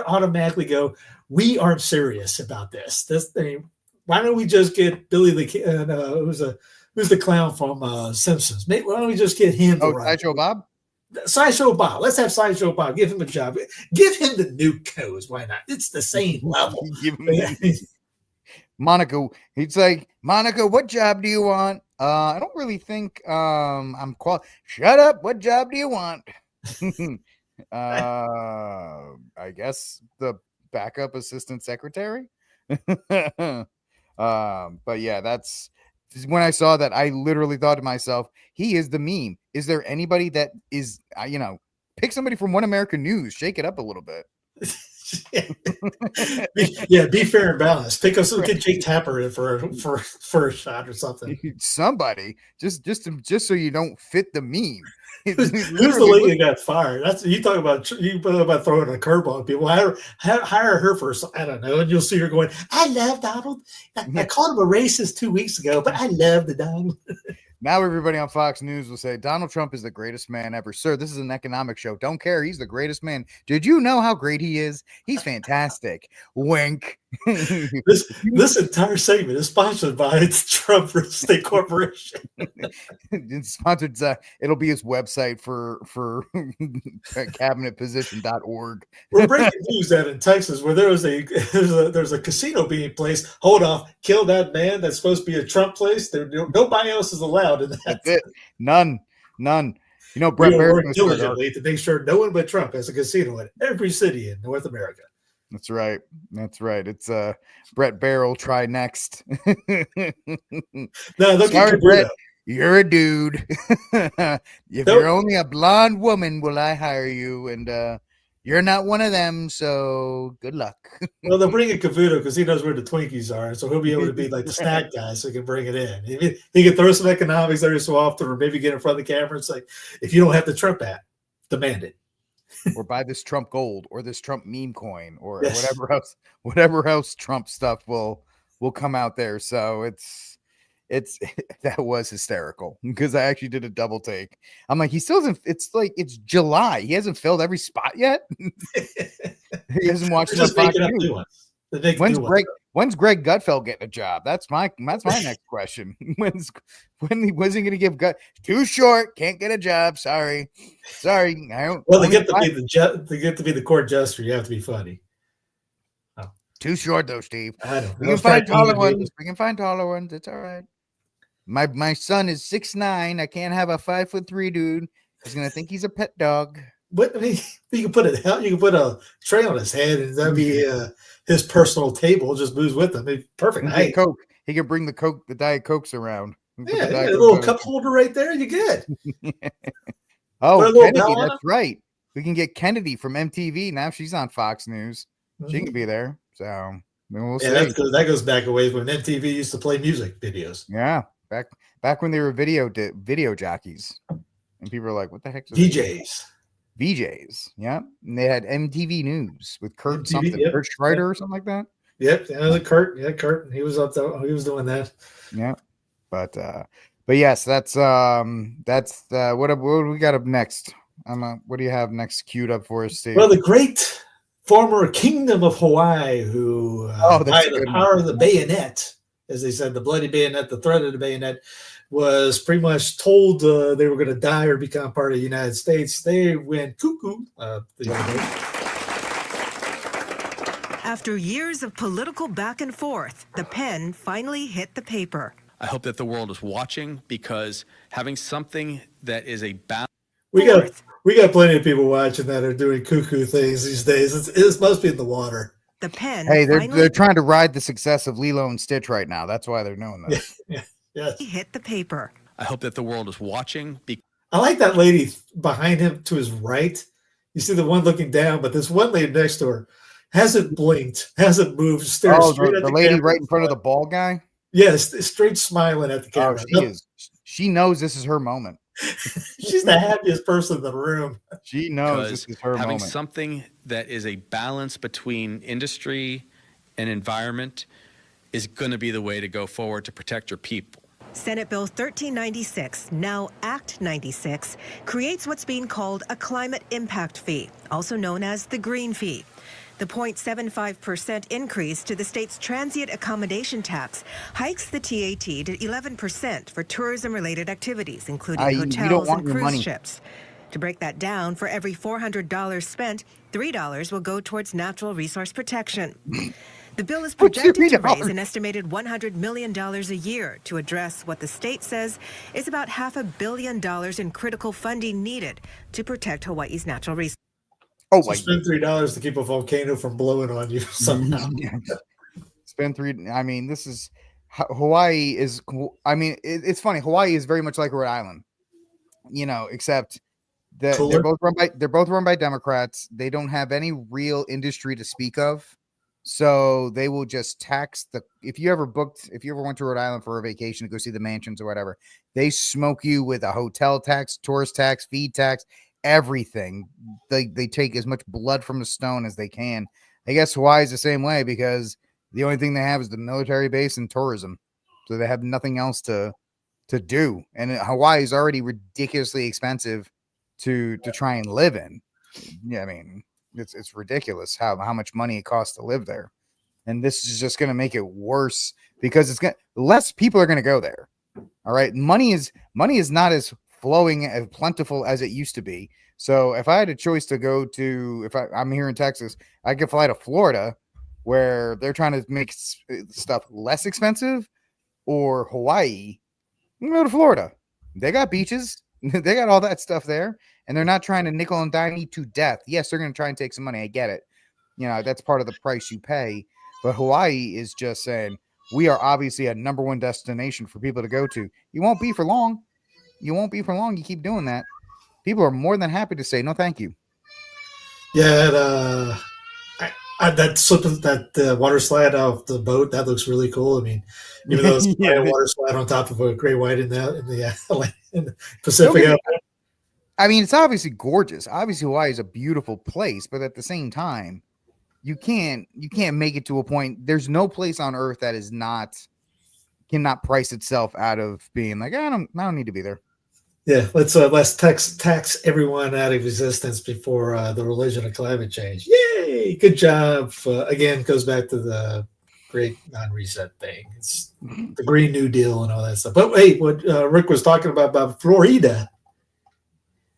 automatically go, we aren't serious about this. Why don't we just get Billy who's the clown from Simpsons? Why don't we just get him? Sideshow Bob. Sideshow Bob. Let's have Sideshow Bob. Give him a job. Give him the nuke codes. Why not? It's the same level. Monica. He's like, Monica, what job do you want? I don't really think I'm qualified. Shut up. What job do you want? I guess the backup assistant secretary. But yeah, that's when I saw that, I literally thought to myself, he is the meme. Is there anybody that is, pick somebody from One American News, shake it up a little bit. Be fair and balanced. Pick us, get Jake Tapper in for a shot or something. Somebody just so you don't fit the meme. Who's the lady that got fired? That's you talk about throwing a curveball at people. Hire her for, I don't know, and you'll see her going, I love Donald. I called him a racist 2 weeks ago, but I love the Donald. Now everybody on Fox News will say Donald Trump is the greatest man ever. Sir, this is an economic show. Don't care. He's the greatest man. Did you know how great he is? He's fantastic. Wink. This entire segment is sponsored by Trump Real Estate Corporation. It's sponsored. It'll be his website for cabinetposition.org. We're breaking news that in Texas, where there's a casino being placed. Hold off, kill that man. That's supposed to be a Trump place. Nobody else is allowed in that. That's it. None. Brett Barrett worked diligently to make sure no one but Trump has a casino in every city in North America. That's right. It's Brett Barrel. Try next. No, sorry, Brett. you're a dude. If you're only a blonde woman, will I hire you? And you're not one of them, so good luck. Well, they'll bring in Gov't because he knows where the Twinkies are, so he'll be able to be like the snack guy, so he can bring it in. He can throw some economics every so often, or maybe get in front of the camera and say, "If you don't have the Trump app, demand it." Or buy this Trump gold or this Trump meme coin or whatever else Trump stuff will come out there. So it's that was hysterical because I actually did a double take. I'm like, he still hasn't. It's like it's July. He hasn't filled every spot yet. He hasn't watched enough Fox News. When's Greg Gutfeld getting a job? That's my next question. When was he going to give Gut? Too short, can't get a job. Sorry. I don't. Well, to get to be the court jester, you have to be funny. Oh. Too short though, Steve. I know. We can find taller ones. We can find taller ones. It's all right. My son is 6'9". I can't have a 5'3" dude. He's gonna think he's a pet dog. But I mean, you can put a tray on his head, and that'd be his personal table. Just moves with him. Perfect height. Coke. He can bring the Diet Cokes around. Yeah, a little cup holder right there. You good? Oh, Kennedy, that's right. We can get Kennedy from MTV. Now she's on Fox News. She can be there. So we'll see. That goes back a ways when MTV used to play music videos. Yeah, back when they were video jockeys, and people were like, "What the heck?" VJs, yeah. And they had MTV News with Kurt Kurt Schreider or something like that. Yep, Kurt. Yeah, Kurt. He was up there. He was doing that. Yeah, but yes, that's what do we got up next? What do you have next queued up for us, Steve? Well, the great former kingdom of Hawaii, who by the power of the bayonet, as they said, the bloody bayonet, the threat of the bayonet, was pretty much told they were going to die or become part of the United States. They went cuckoo the other day. After years of political back and forth, the pen finally hit the paper. I hope that the world is watching, because having something that is a balance. We got plenty of people watching that are doing cuckoo things these days. It must be in the water. The pen. Hey, they're trying to ride the success of Lilo and Stitch right now. That's why they're doing this. Yes. He hit the paper. I hope that the world is watching. I like that lady behind him to his right. You see the one looking down, but this one lady next to her hasn't blinked, hasn't moved, staring straight at the lady camera. right in front of the bald guy? Yes, straight smiling at the camera. She knows this is her moment. She's the happiest person in the room. She knows this is her having moment. something that is a balance between industry and environment is going to be the way to go forward to protect your people. Senate Bill 1396, now Act 96, creates what's being called a climate impact fee, also known as the green fee. The 0.75% increase to the state's transient accommodation tax hikes the TAT to 11% for tourism-related activities, including hotels and cruise ships. To break that down, for every $400 spent, $3 will go towards natural resource protection. The bill is projected to raise an estimated $100 million a year to address what the state says is about $500 million in critical funding needed to protect Hawaii's natural resources. So spend $3 to keep a volcano from blowing on you somehow. Spend $3. I mean, this is Hawaii is. I mean, it's funny. Hawaii is very much like Rhode Island, except that they're both run by Democrats. They don't have any real industry to speak of. So they will just tax if you ever went to Rhode Island for a vacation to go see the mansions or whatever, they smoke you with a hotel tax, tourist tax, feed tax, everything. They take as much blood from the stone as they can. I guess Hawaii is the same way because the only thing they have is the military base and tourism. So they have nothing else to do. And Hawaii is already ridiculously expensive to try and live in. Yeah, I mean, it's ridiculous how much money it costs to live there, and this is just going to make it worse because less people are going to go there. All right, money is not as flowing as plentiful as it used to be. So if I had a choice to go to, I'm here in Texas, I could fly to Florida, where they're trying to make stuff less expensive, or Hawaii. You can go to Florida. They got beaches. They got all that stuff there. And they're not trying to nickel and dime you to death. Yes, they're going to try and take some money. I get it. That's part of the price you pay. But Hawaii is just saying, we are obviously a number one destination for people to go to. You won't be for long. You keep doing that. People are more than happy to say no, thank you. Yeah, that water slide off the boat, that looks really cool. I mean, even though it's a water slide on top of a great white in the Pacific. I mean, it's obviously gorgeous. Obviously, Hawaii is a beautiful place, but at the same time, you can't make it to a point. There's no place on earth that cannot price itself out of being like, I don't need to be there. Yeah, let's tax everyone out of existence before the religion of climate change. Yay! Good job. Again, goes back to the great non-reset thing. It's the Green New Deal and all that stuff. But hey, what Rick was talking about Florida.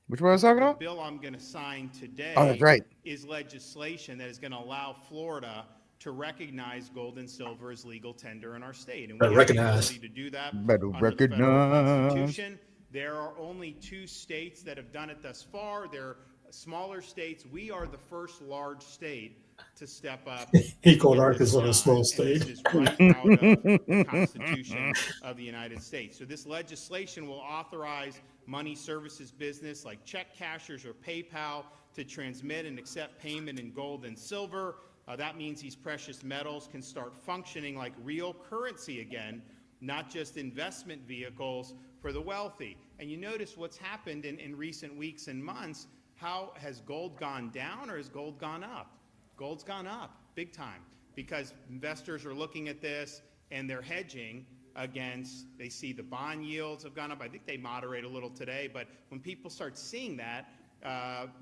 Which one I was talking about? The bill I'm going to sign today that's right. is legislation that is going to allow Florida to recognize gold and silver as legal tender in our state. And we have the ability to do that under the federal Constitution. There are only 2 states that have done it thus far. They're smaller states. We are the first large state to step up. He called Arkansas a small state. This is right out of the Constitution of the United States. So this legislation will authorize money services business like check cashers or PayPal to transmit and accept payment in gold and silver. That means these precious metals can start functioning like real currency again, not just investment vehicles for the wealthy. And you notice what's happened in recent weeks and months. How has gold gone down or has gold gone up? Gold's gone up big time because investors are looking at this and they're hedging against, they see the bond yields have gone up. I think they moderate a little today, but when people start seeing that,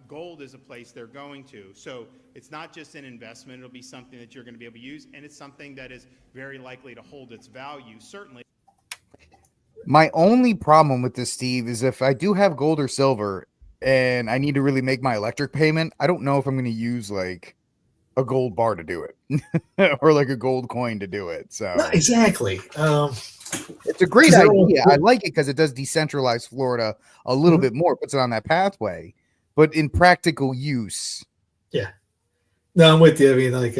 gold is a place they're going to. So it's not just an investment, it'll be something that you're going to be able to use, and it's something that is very likely to hold its value, certainly. My only problem with this, Steve, is if I do have gold or silver and I need to really make my electric payment, I don't know if I'm going to use like a gold bar to do it or like a gold coin to do it. So not exactly. It's a great idea. I like it because it does decentralize Florida a little bit more, puts it on that pathway. But in practical use, yeah. No, I'm with you. I mean, like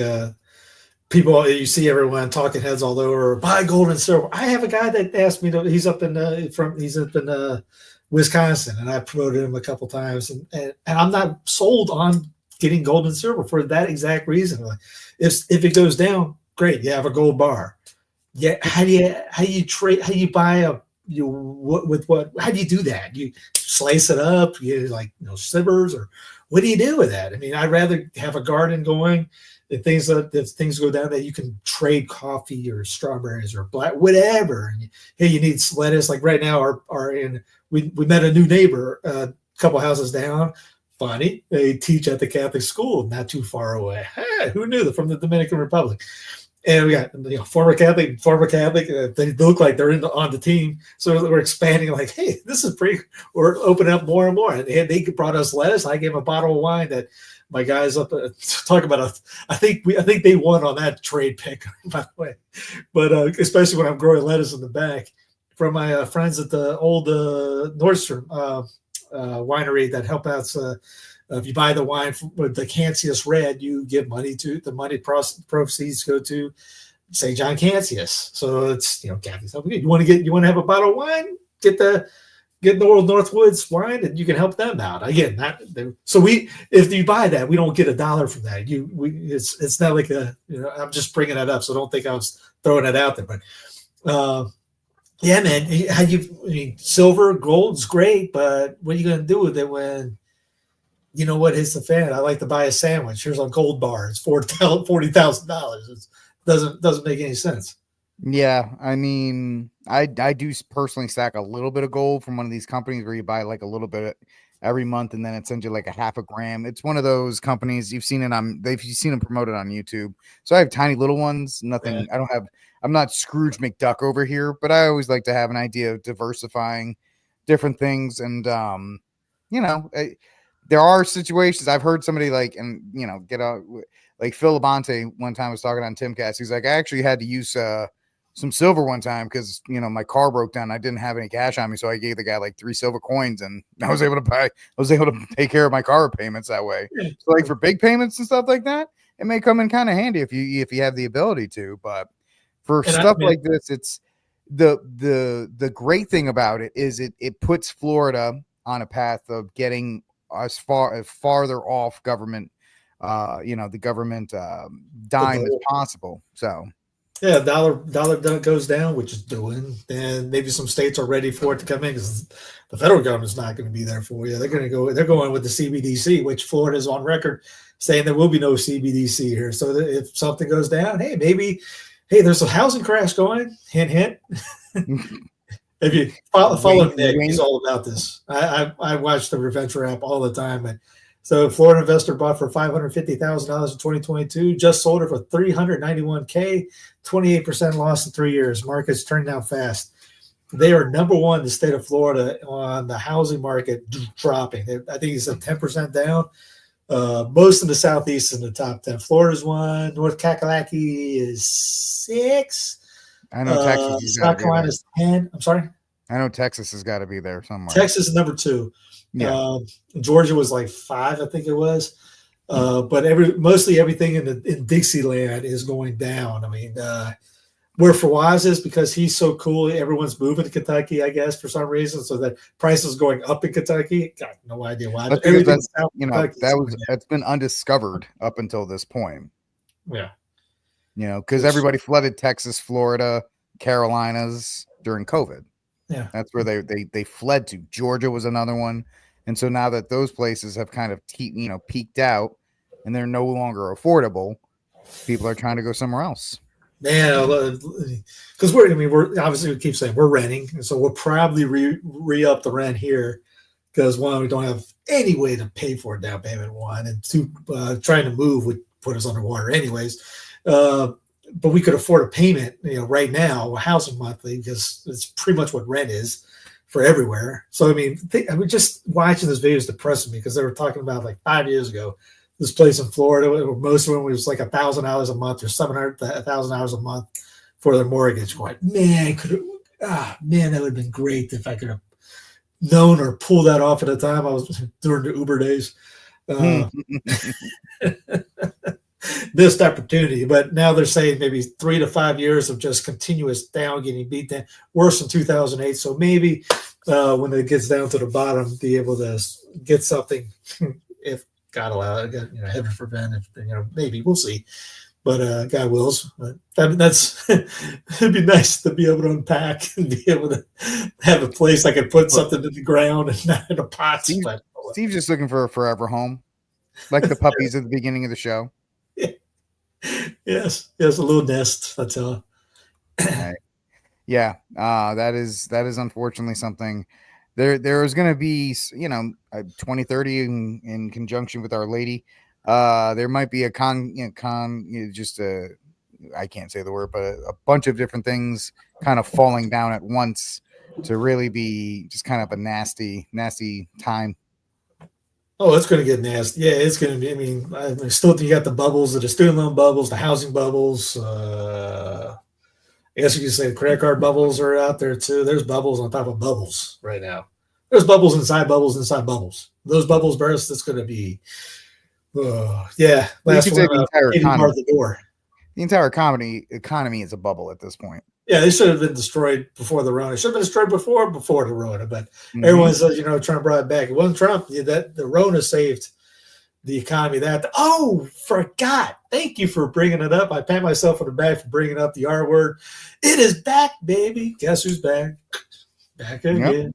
people, you see everyone talking heads all over, buy gold and silver. I have a guy that asked me to. He's up in Wisconsin, and I promoted him a couple times, and I'm not sold on getting gold and silver for that exact reason. Like, if it goes down, great, you have a gold bar. Yeah, how do you trade? How do you buy how do you do that? You slice it up, you slivers, or what do you do with that? I mean, I'd rather have a garden going. If things go down, that you can trade coffee or strawberries or black, whatever. And hey, you need lettuce. Like right now, we met a new neighbor a couple houses down. Funny, they teach at the Catholic school not too far away. Hey, who knew? From the Dominican Republic. And we got former Catholic. They look like they're on the team, so we're expanding. Like, hey, this is pretty. We're opening up more and more. And they brought us lettuce. I gave them a bottle of wine that my guys up talk about. I think they won on that trade pick, by the way. But especially when I'm growing lettuce in the back from my friends at the old Nordstrom winery that help out. If you buy the wine with the Cancius Red, you give money to the money proceeds go to St. John Cancius. So it's Kathy's helping you. You want to have a bottle of wine? Get the Old Northwoods wine, and you can help them out. Again, if you buy that, we don't get $1 from that. It's not like I'm just bringing that up, so don't think I was throwing it out there. But yeah, man, silver, gold's great, but what are you going to do with it when? You know what hits the fan? I like to buy a sandwich. Here's a gold bar. It's $40,000. It doesn't make any sense. Yeah, I mean, I do personally stack a little bit of gold from one of these companies where you buy like a little bit every month, and then it sends you like a half a gram. It's one of those companies you've seen them promoted on YouTube. So I have tiny little ones. Nothing. Yeah. I'm not Scrooge McDuck over here, but I always like to have an idea of diversifying different things, and there are situations I've heard somebody get out like Phil Labonte one time was talking on Timcast. He's like, I actually had to use some silver one time because my car broke down. I didn't have any cash on me, so I gave the guy like 3 silver coins, and I was able to take care of my car payments that way. So like for big payments and stuff like that, it may come in kind of handy if you have the ability to. But For stuff like this, it's the great thing about it is it puts Florida on a path of getting as farther off government, the government dime as possible. So. Yeah, dollar goes down, which is doing, and maybe some states are ready for it to come in because the federal government's not going to be there for you. They're going with the CBDC, which Florida is on record saying there will be no CBDC here. So that if something goes down, there's a housing crash going. Hint, hint. If you follow Nick, he's all about this. I watch the Reventure app all the time, and so Florida investor bought for $550,000 in 2022, just sold it for $391K, 28% loss in 3 years. Markets turned down fast. They are number one in the state of Florida on the housing market dropping. I think it's a 10% down. Most of the Southeast is in the top 10. Florida's 1, North Kakalaki is 6. I know Texas is South Carolina's 10. I'm sorry? I know Texas has got to be there somewhere. Texas is number 2. Yeah. Georgia was like 5, I think it was. But mostly everything in Dixieland is going down. I mean, where Fawaz is, because he's so cool, everyone's moving to Kentucky, I guess, for some reason. So that price is going up in Kentucky. Got no idea why. But That's been undiscovered up until this point. Yeah. Because everybody flooded Texas, Florida, Carolinas during COVID. Yeah. That's where they fled to. Georgia was another one. And so now that those places have kind of peaked out and they're no longer affordable, people are trying to go somewhere else. Man, because we're obviously, we keep saying we're renting, and so we'll probably re-up the rent here because 1, we don't have any way to pay for a down payment, 1, and 2, trying to move would put us underwater anyways. But we could afford a payment, right now, a housing monthly, because it's pretty much what rent is for everywhere. So, just watching this video is depressing me because they were talking about like 5 years ago, this place in Florida, most of them was like $1,000 a month or $700,000 a month for their mortgage. Going, man, that would have been great if I could have known or pulled that off at the time I was during the Uber days. Missed opportunity, but now they're saying maybe 3 to 5 years of just continuous down, getting beat down, worse than 2008. So maybe when it gets down to the bottom, be able to get something, if God allows, heaven forbid, maybe we'll see, but God wills. But that's it'd be nice to be able to unpack and be able to have a place I could put something in the ground and not in a pot. Steve's just looking for a forever home, like the puppies at the beginning of the show. Yes, a little nest. That's all. Right. Yeah, that is unfortunately something. There is going to be 2030 in conjunction with Our Lady. There might be a I can't say the word, but a bunch of different things kind of falling down at once to really be just kind of a nasty time. Oh, it's going to get nasty. Yeah, it's going to be. I still think you got the bubbles, the student loan bubbles, the housing bubbles. I guess you could say the credit card bubbles are out there too. There's bubbles on top of bubbles right now. There's bubbles inside bubbles inside bubbles. Those bubbles burst. It's going to be, yeah. Last one, the entire economy. The door. The entire economy is a bubble at this point. Yeah, they should have been destroyed before the Rona. It should have been destroyed before the Rona, but everyone says, Trump brought it back. It wasn't Trump. The Rona saved the economy. Forgot. Thank you for bringing it up. I pat myself on the back for bringing up the R word. It is back, baby. Guess who's back? Back again. Yep.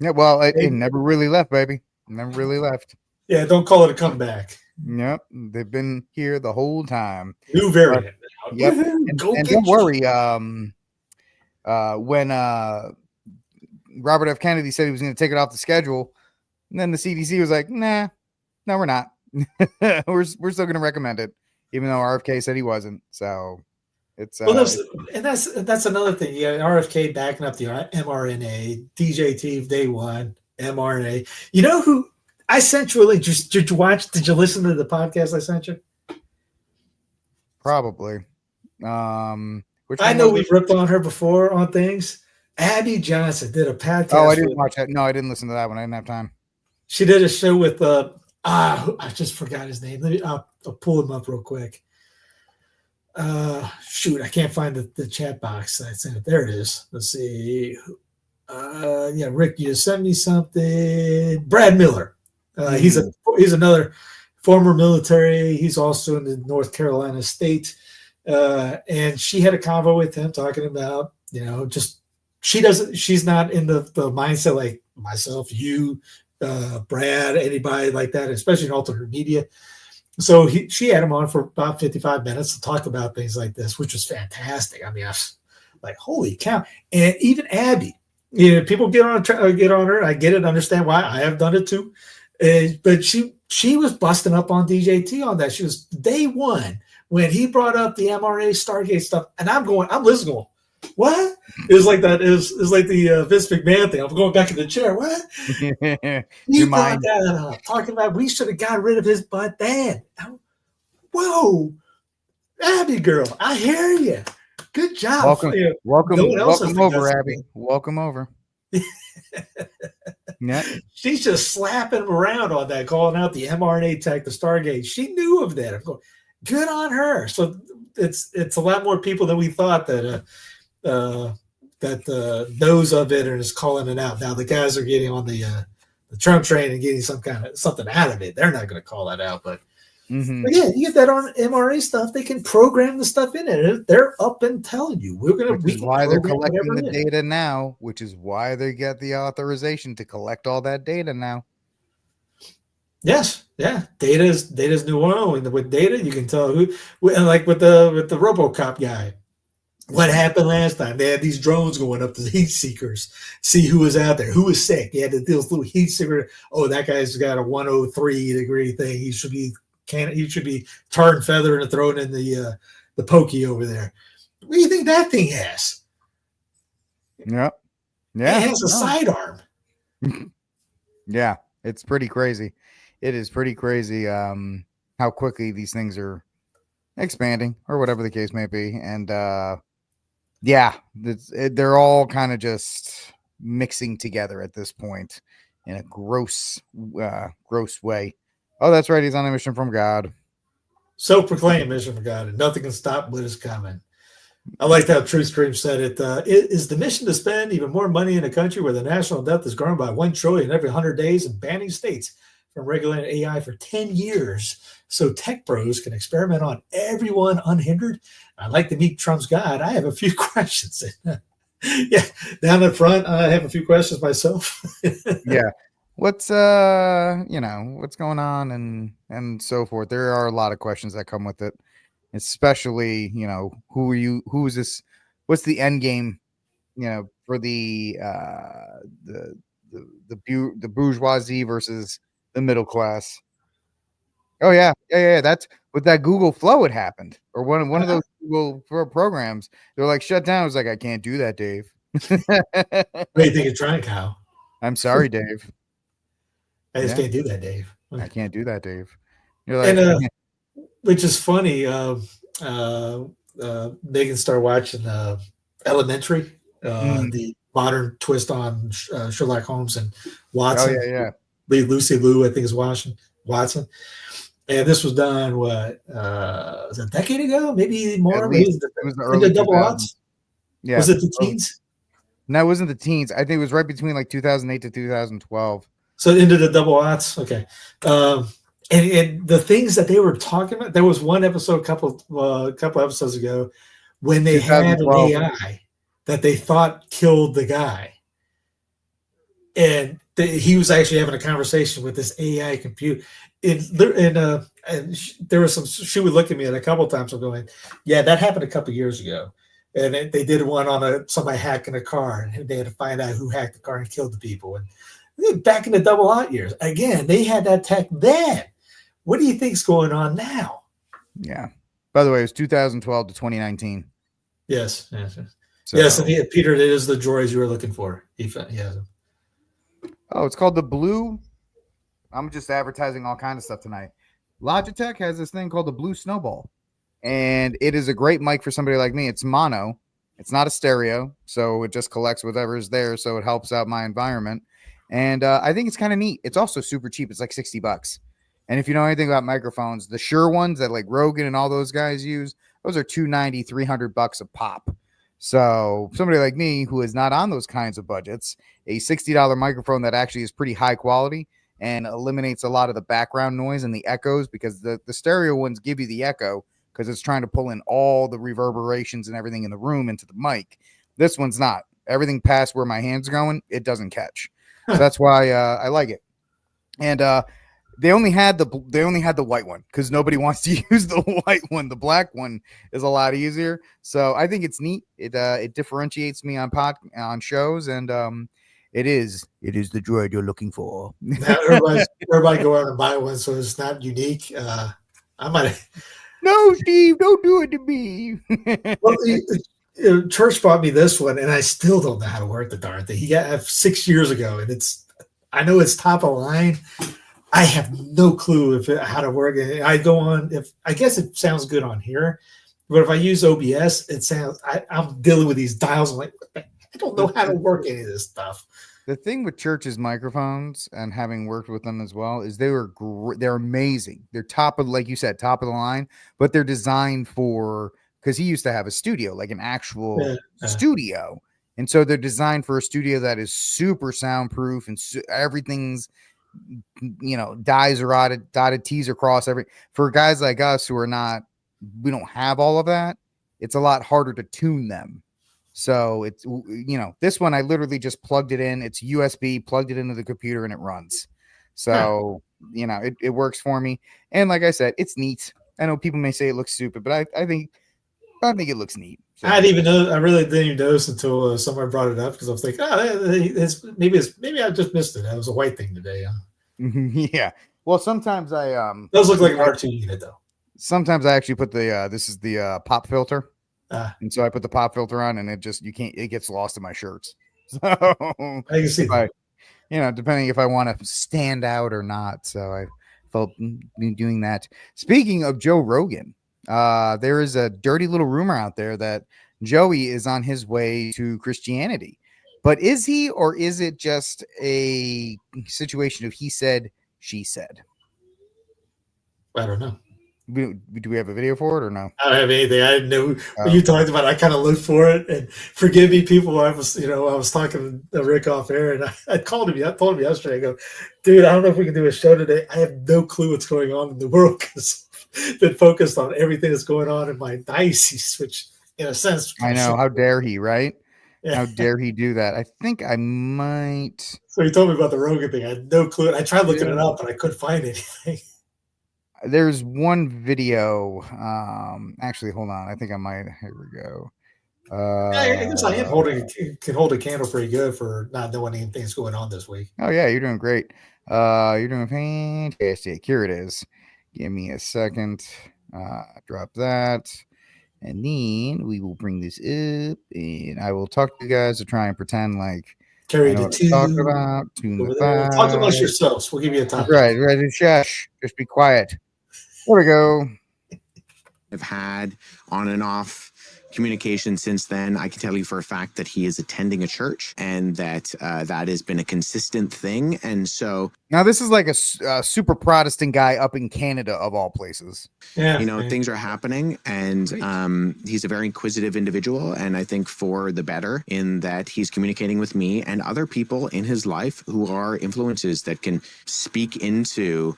Yeah, well, it never really left, baby. Never really left. Yeah, don't call it a comeback. Yep, they've been here the whole time. New variant. Yep. And don't worry. When Robert F. Kennedy said he was going to take it off the schedule, and then the CDC was like, "Nah, no, we're not. we're still going to recommend it, even though RFK said he wasn't." So it's that's another thing. Yeah, RFK backing up the mRNA, DJT day one, mRNA. You know who I sent you a link? Did you watch? Did you listen to the podcast I sent you? Probably. I know we've ripped on her before on things. Abby Johnson did a podcast. Oh, I didn't watch that. No, I didn't listen to that one. I didn't have time. She did a show with I just forgot his name. I'll pull him up real quick. Shoot, I can't find the chat box. I sent it. There it is. Let's see. Yeah, Rick, you sent me something. Brad Miller. He's another former military. He's also in the North Carolina state. And she had a convo with him talking about, just she's not in the mindset like myself, you, Brad, anybody like that, especially in alternate media. So she had him on for about 55 minutes to talk about things like this, which was fantastic. I mean, I was like, holy cow. And even Abby, people get on her. I get it, understand why. I have done it too. But she was busting up on DJT on that. She was day one when he brought up the MRA Stargate stuff. And I'm listening going, what? It was like that. It was like the Vince McMahon thing. I'm going back in the chair. What? You brought that up, talking about we should have got rid of his butt then. Whoa, Abby girl, I hear you. Good job. Welcome over, Abby. Welcome over. Yeah. She's just slapping him around on that, calling out the mRNA tech, the Stargate. She knew of that. I'm going, good on her. So it's a lot more people than we thought that knows of it and is calling it out. Now the guys are getting on the Trump train and getting something out of it. They're not going to call that out, but yeah, you get that on MRA stuff. They can program the stuff in it. They're up and telling you which is why they're collecting the data now. Which is why they get the authorization to collect all that data now. Yes, yeah. Data is new oil, and with data you can tell who. And like with the RoboCop guy, what happened last time? They had these drones going up to the heat seekers, see who was out there, who was sick. They had this little heat seeker. Oh, that guy's got a 103-degree thing. He should be tarred and feathered and thrown in the pokey over there. What do you think that thing has? Yeah. It has a sidearm. Yeah, it's pretty crazy. It is pretty crazy how quickly these things are expanding, or whatever the case may be. And they're all kind of just mixing together at this point in a gross way. Oh, that's right. He's on a mission from God. Self-proclaimed mission from God, and nothing can stop what is coming. I liked how TruthStream said it. It is the mission to spend even more money in a country where the national debt has grown by 1 trillion every 100 days and banning states from regulating AI for 10 years so tech bros can experiment on everyone unhindered. I'd like to meet Trump's God. I have a few questions. Yeah, down in front, I have a few questions myself. Yeah. What's what's going on and so forth. There are a lot of questions that come with it, especially who is this, what's the end game for the bourgeoisie versus the middle class. Oh yeah, that's with that Google Flow, it happened, or one of those Google programs. They're like shut down. I was like, I can't do that, Dave. What do you think you're trying, Kyle? I'm sorry, Dave. I just can't do that, Dave. I can't do that, Dave. You're like, and which is funny. Megan started watching Elementary, the modern twist on Sherlock Holmes and Watson. Oh yeah. Lucy Liu, I think, is Watson. And this was done was a decade ago, maybe more. Maybe it was the early double odds. Yeah, was it the teens? No, it wasn't the teens. I think it was right between like 2008 to 2012. So into the double odds. Okay. And the things that they were talking about, there was one episode a couple episodes ago when they had an AI that they thought killed the guy. And he was actually having a conversation with this AI computer. And there was some, she would look at me a couple of times. I'm going, yeah, that happened a couple of years ago. And they did one on somebody hacking a car, and they had to find out who hacked the car and killed the people. And back in the double odd years, again, they had that tech then. What do you think's going on now? Yeah. By the way, it was 2012 to 2019. Yes. So, yes, and Peter, it is the droids you were looking for. He has them. Oh, it's called the Blue. I'm just advertising all kinds of stuff tonight. Logitech has this thing called the Blue Snowball, and it is a great mic for somebody like me. It's mono. It's not a stereo, so it just collects whatever is there, so it helps out my environment. And I think it's kind of neat. It's also super cheap. It's like $60. And if you know anything about microphones, the Shure ones that like Rogan and all those guys use, those are $290, $300 a pop. So somebody like me who is not on those kinds of budgets, a $60 microphone that actually is pretty high quality and eliminates a lot of the background noise and the echoes, because the stereo ones give you the echo because it's trying to pull in all the reverberations and everything in the room into the mic. This one's not. Everything past where my hand's going, it doesn't catch. So that's why I like it. And they only had the white one because nobody wants to use the white one. The black one is a lot easier. So I think it's neat. It differentiates me on shows, and it is the droid you're looking for. Now everybody go out and buy one, so it's not unique. I might. No, Steve, don't do it to me. Well, Church bought me this one, and I still don't know how to work the darn thing. He got 6 years ago, and I know it's top of line. I have no clue how to work it. I go on, I guess it sounds good on here, but if I use OBS, it sounds. I'm dealing with these dials. I'm like, I don't know how to work any of this stuff. The thing with Church's microphones, and having worked with them as well, is they're amazing. They're top of, like you said, top of the line, but they're designed for, because he used to have a studio, like an actual studio. And so they're designed for a studio that is super soundproof, and everything's, dies are dotted, T's are crossed. For guys like us who are not, we don't have all of that, it's a lot harder to tune them. So it's, this one, I literally just plugged it in. It's USB, plugged it into the computer, and it runs. So, it works for me. And like I said, it's neat. I know people may say it looks stupid, but I think it looks neat. So. I really didn't even notice until someone brought it up, because I was like, maybe I just missed it. That was a white thing today. Yeah. Well, sometimes I does look like an R2 unit though. Sometimes I actually put this is the pop filter. And so I put the pop filter on, and it gets lost in my shirts. So I can see that. Depending if I want to stand out or not. So I felt doing that. Speaking of Joe Rogan, there is a dirty little rumor out there that Joey is on his way to Christianity. But is he, or is it just a situation of he said, she said? I don't know. Do we have a video for it or no? I don't have anything. I didn't know what you talked about. I kind of looked for it, and forgive me, people. I was talking to Rick off air, and I called him. I told him yesterday. I go, dude, I don't know if we can do a show today. I have no clue what's going on in the world, because I've been focused on everything that's going on in my diocese, which, in a sense, I know. How dare he, right? Yeah. How dare he do that? I think I might. So he told me about the Rogan thing. I had no clue. I tried looking it up, but I couldn't find anything. There's one video. Actually, hold on. I think I might. Here we go. I guess I am can hold a candle pretty good for not knowing anything's going on this week. Oh yeah, you're doing great. You're doing fantastic. Here it is. Give me a second. Drop that, and then we will bring this up, and I will talk to you guys to try and pretend like carry the tune. Talk about tune the talk amongst yourselves. We'll give you a time. Right. Shush. Just be quiet. There we go. I've had on and off communication since then. I can tell you for a fact that he is attending a church, and that that has been a consistent thing. And so now this is like a super Protestant guy up in Canada, of all places. Yeah, things are happening, and he's a very inquisitive individual, and I think for the better, in that he's communicating with me and other people in his life who are influences that can speak into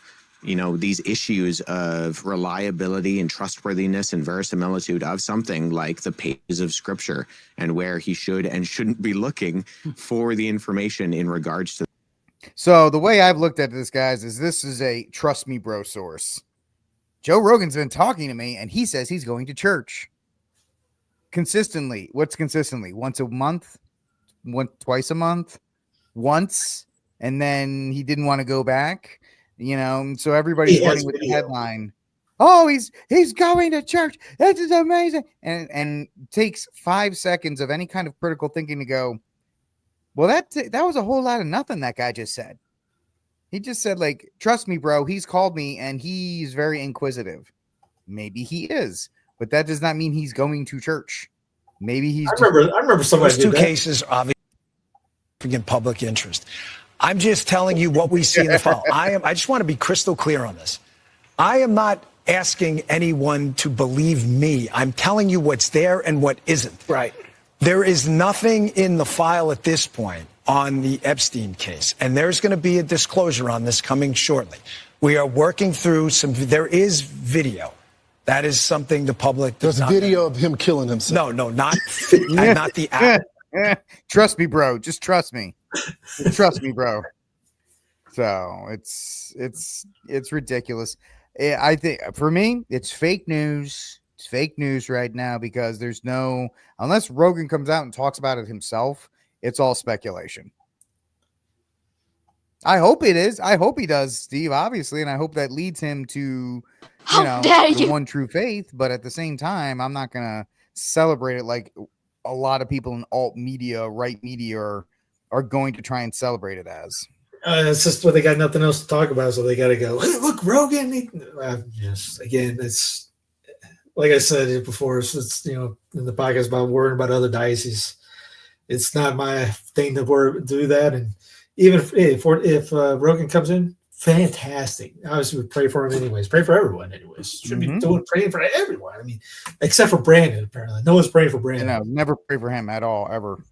these issues of reliability and trustworthiness and verisimilitude of something like the pages of Scripture, and where he should and shouldn't be looking for the information in regards to. So the way I've looked at this, guys, is this is a trust me bro source. Joe Rogan's been talking to me, and he says he's going to church consistently. What's consistently? Once a month? Twice a month? Once? And then he didn't want to go back. So everybody's running with the headline. Oh, he's going to church. This is amazing. And takes 5 seconds of any kind of critical thinking to go, well, that was a whole lot of nothing that guy just said. He just said, like, trust me, bro, he's called me and he's very inquisitive. Maybe he is, but that does not mean he's going to church. Maybe he's I remember somebody Those two cases obviously in public interest. I'm just telling you what we see in the file. I just want to be crystal clear on this. I am not asking anyone to believe me. I'm telling you what's there and what isn't. Right. There is nothing in the file at this point on the Epstein case, and there's going to be a disclosure on this coming shortly. We are working through there is video. That is something the public does not. There's video of him killing himself. No, not the act. Trust me, bro. Just trust me. Just trust me, bro. So it's ridiculous. I think for me, it's fake news. It's fake news right now because there's no, unless Rogan comes out and talks about it himself, it's all speculation. I hope it is. I hope he does, Steve, obviously, and I hope that leads him to, the one true faith. But at the same time, I'm not gonna celebrate it like a lot of people in alt media, right media, are going to try and celebrate it as. It's just what they got nothing else to talk about, so they got to go. Hey, look, Rogan. Yes, again, it's like I said before. It's in the podcast about worrying about other dioceses. It's not my thing to do that. And even if Rogan comes in, fantastic. Obviously, we pray for him anyways. Pray for everyone anyways. Should be praying for everyone. I mean, except for Brandon. Apparently, no one's praying for Brandon. No, never pray for him at all, ever.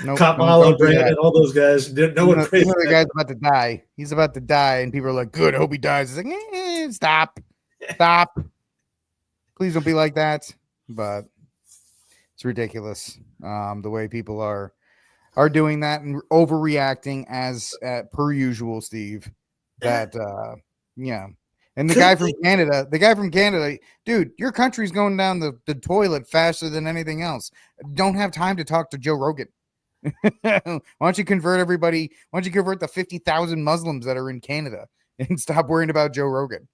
Nope, Kamala, Brandon, all those guys. No one prays for the guy's about to die. He's about to die, and people are like, "Good, I hope he dies." It's like, stop. Please don't be like that. But it's ridiculous the way people are doing that and overreacting as per usual, Steve. That yeah. And the guy from Canada, dude, your country's going down the toilet faster than anything else. Don't have time to talk to Joe Rogan. Why don't you convert everybody? Why don't you convert the 50,000 Muslims that are in Canada and stop worrying about Joe Rogan?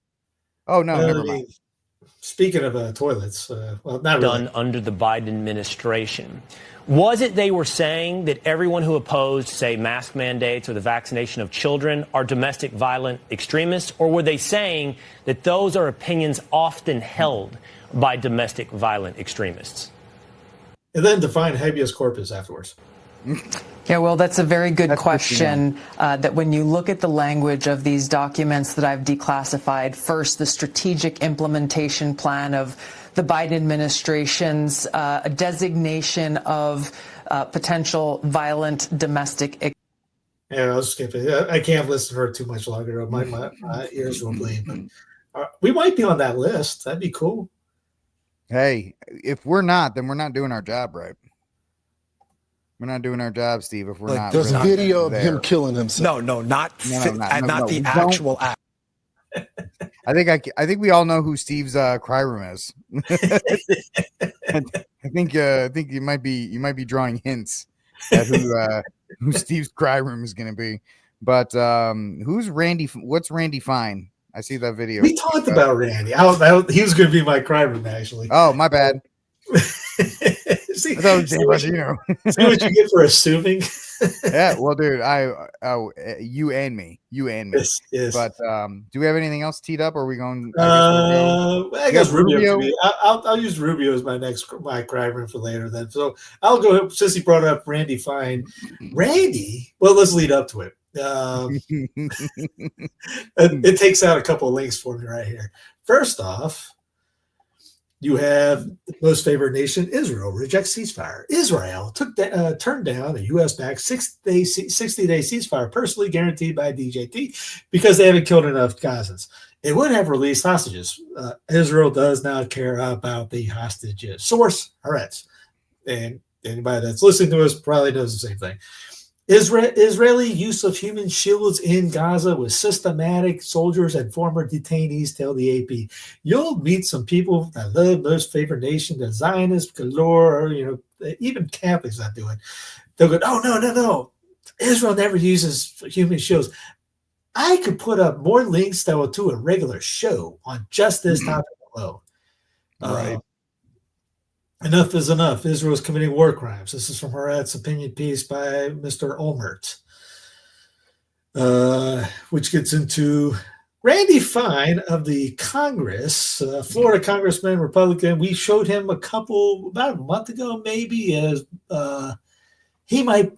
Oh, no, never mind. Speaking of toilets, well, not really. Done under the Biden administration. Was it they were saying that everyone who opposed, say, mask mandates or the vaccination of children are domestic violent extremists? Or were they saying that those are opinions often held by domestic violent extremists? And then define habeas corpus afterwards. Yeah, well, that's a very good question. That when you look at the language of these documents that I've declassified, first, the strategic implementation plan of the Biden administration's designation of potential violent domestic. Yeah, I'll skip it. I can't listen to her too much longer. My ears will bleed. But we might be on that list. That'd be cool. Hey, if we're not, then we're not doing our job right. We're not doing our job, Steve. If we're not, there's really video of him killing himself. Not the actual act. I think we all know who Steve's cry room is. I think you might be drawing hints at who Steve's cry room is going to be. But who's Randy? What's Randy Fine? I see that video. We talked about Randy. He was going to be my cry room actually. Oh, my bad. See what you get for assuming. Yeah, well, dude, you and me. Yes. But do we have anything else teed up? Or are we going? I guess Rubio. I'll use Rubio as my cry room for later. Then, so I'll go since he brought up Randy Fine. Randy. Well, let's lead up to it. It takes out a couple of links for me right here. First off, you have the most favored nation, Israel, rejects ceasefire. Israel turned down a U.S.-backed 60-day ceasefire personally guaranteed by DJT because they haven't killed enough Gazans. It would have released hostages. Israel does not care about the hostages. Source, Haaretz. And anybody that's listening to us probably knows the same thing. Israeli use of human shields in Gaza with systematic, soldiers and former detainees tell the AP. You'll meet some people that love most favored nation, the Zionists galore, or, even Catholics not doing. They'll go, oh, no. Israel never uses human shields. I could put up more links that will do a regular show on just this topic alone. Right. Enough is enough. Israel is committing war crimes. This is from Haaretz's opinion piece by Mr. Olmert, which gets into Randy Fine of the Congress, Florida Congressman, Republican. We showed him about a month ago, maybe, as he might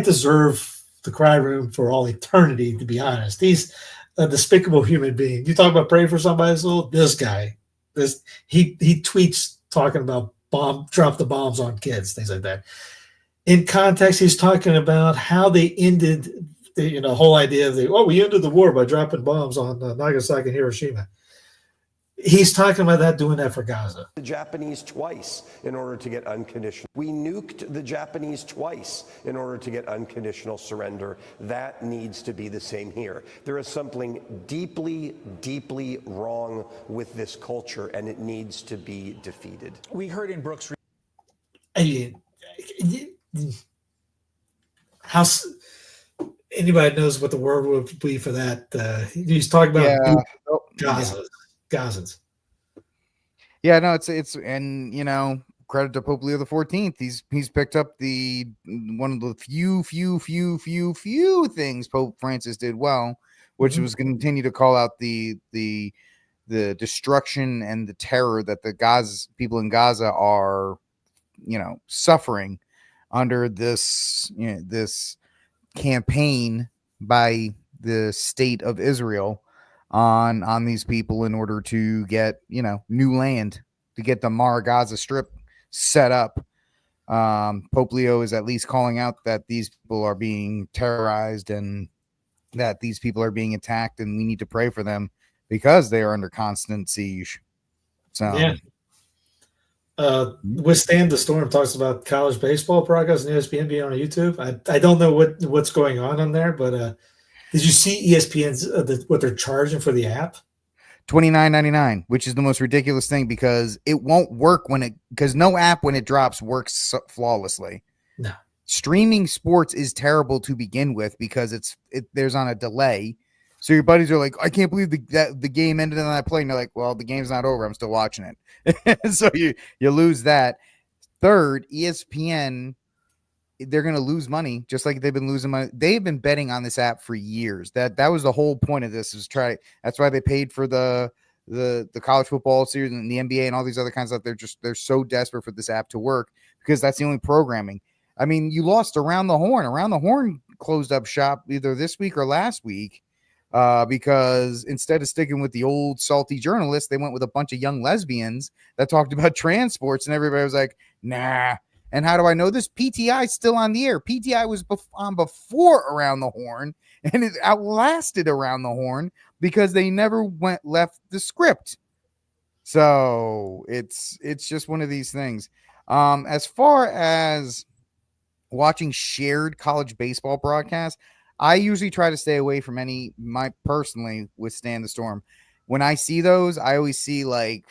deserve the cry room for all eternity, to be honest. He's a despicable human being. You talk about praying for somebody's soul. This guy, he tweets talking about drop the bombs on kids, things like that. In context, he's talking about how they ended the whole idea of we ended the war by dropping bombs on Nagasaki and Hiroshima. He's talking about doing that for Gaza. The Japanese twice in order to get unconditional. We nuked the Japanese twice in order to get unconditional surrender. That needs to be the same here. There is something deeply, deeply wrong with this culture, and it needs to be defeated. We heard in Brooks. How anybody knows what the word would be for that? He's talking about Gazans. Yeah, no, it's and credit to Pope Leo XIV. He's picked up the one of the few things Pope Francis did well, which was continue to call out the destruction and the terror that the Gaza people in Gaza are, suffering under this this campaign by the state of Israel on these people in order to get new land, to get the Mara Gaza Strip set up. Pope Leo is at least calling out that these people are being terrorized and that these people are being attacked, and we need to pray for them because they are under constant siege. So yeah. Withstand the Storm talks about college baseball broadcasts and ESPN being on YouTube. I don't know what's going on there, but did you see ESPN's what they're charging for the app? $29.99, which is the most ridiculous thing because it won't work because no app when it drops works flawlessly. No. Streaming sports is terrible to begin with because there's on a delay. So your buddies are like, I can't believe the game ended on that play. And they're like, well, the game's not over. I'm still watching it. So you lose that. Third, ESPN, they're going to lose money just like they've been losing money. They've been betting on this app for years. That was the whole point of this is that's why they paid for the college football series and the NBA and all these other kinds of stuff. They're so desperate for this app to work because that's the only programming. I mean, you lost Around the Horn. Around the Horn closed up shop either this week or last week. Because instead of sticking with the old salty journalists, they went with a bunch of young lesbians that talked about transports, and everybody was like, nah. And how do I know this? PTI is still on the air. PTI was on before Around the Horn, and it outlasted Around the Horn because they never left the script. So it's just one of these things. As far as watching shared college baseball broadcasts, I usually try to stay away from personally Withstand the Storm. When I see those, I always see a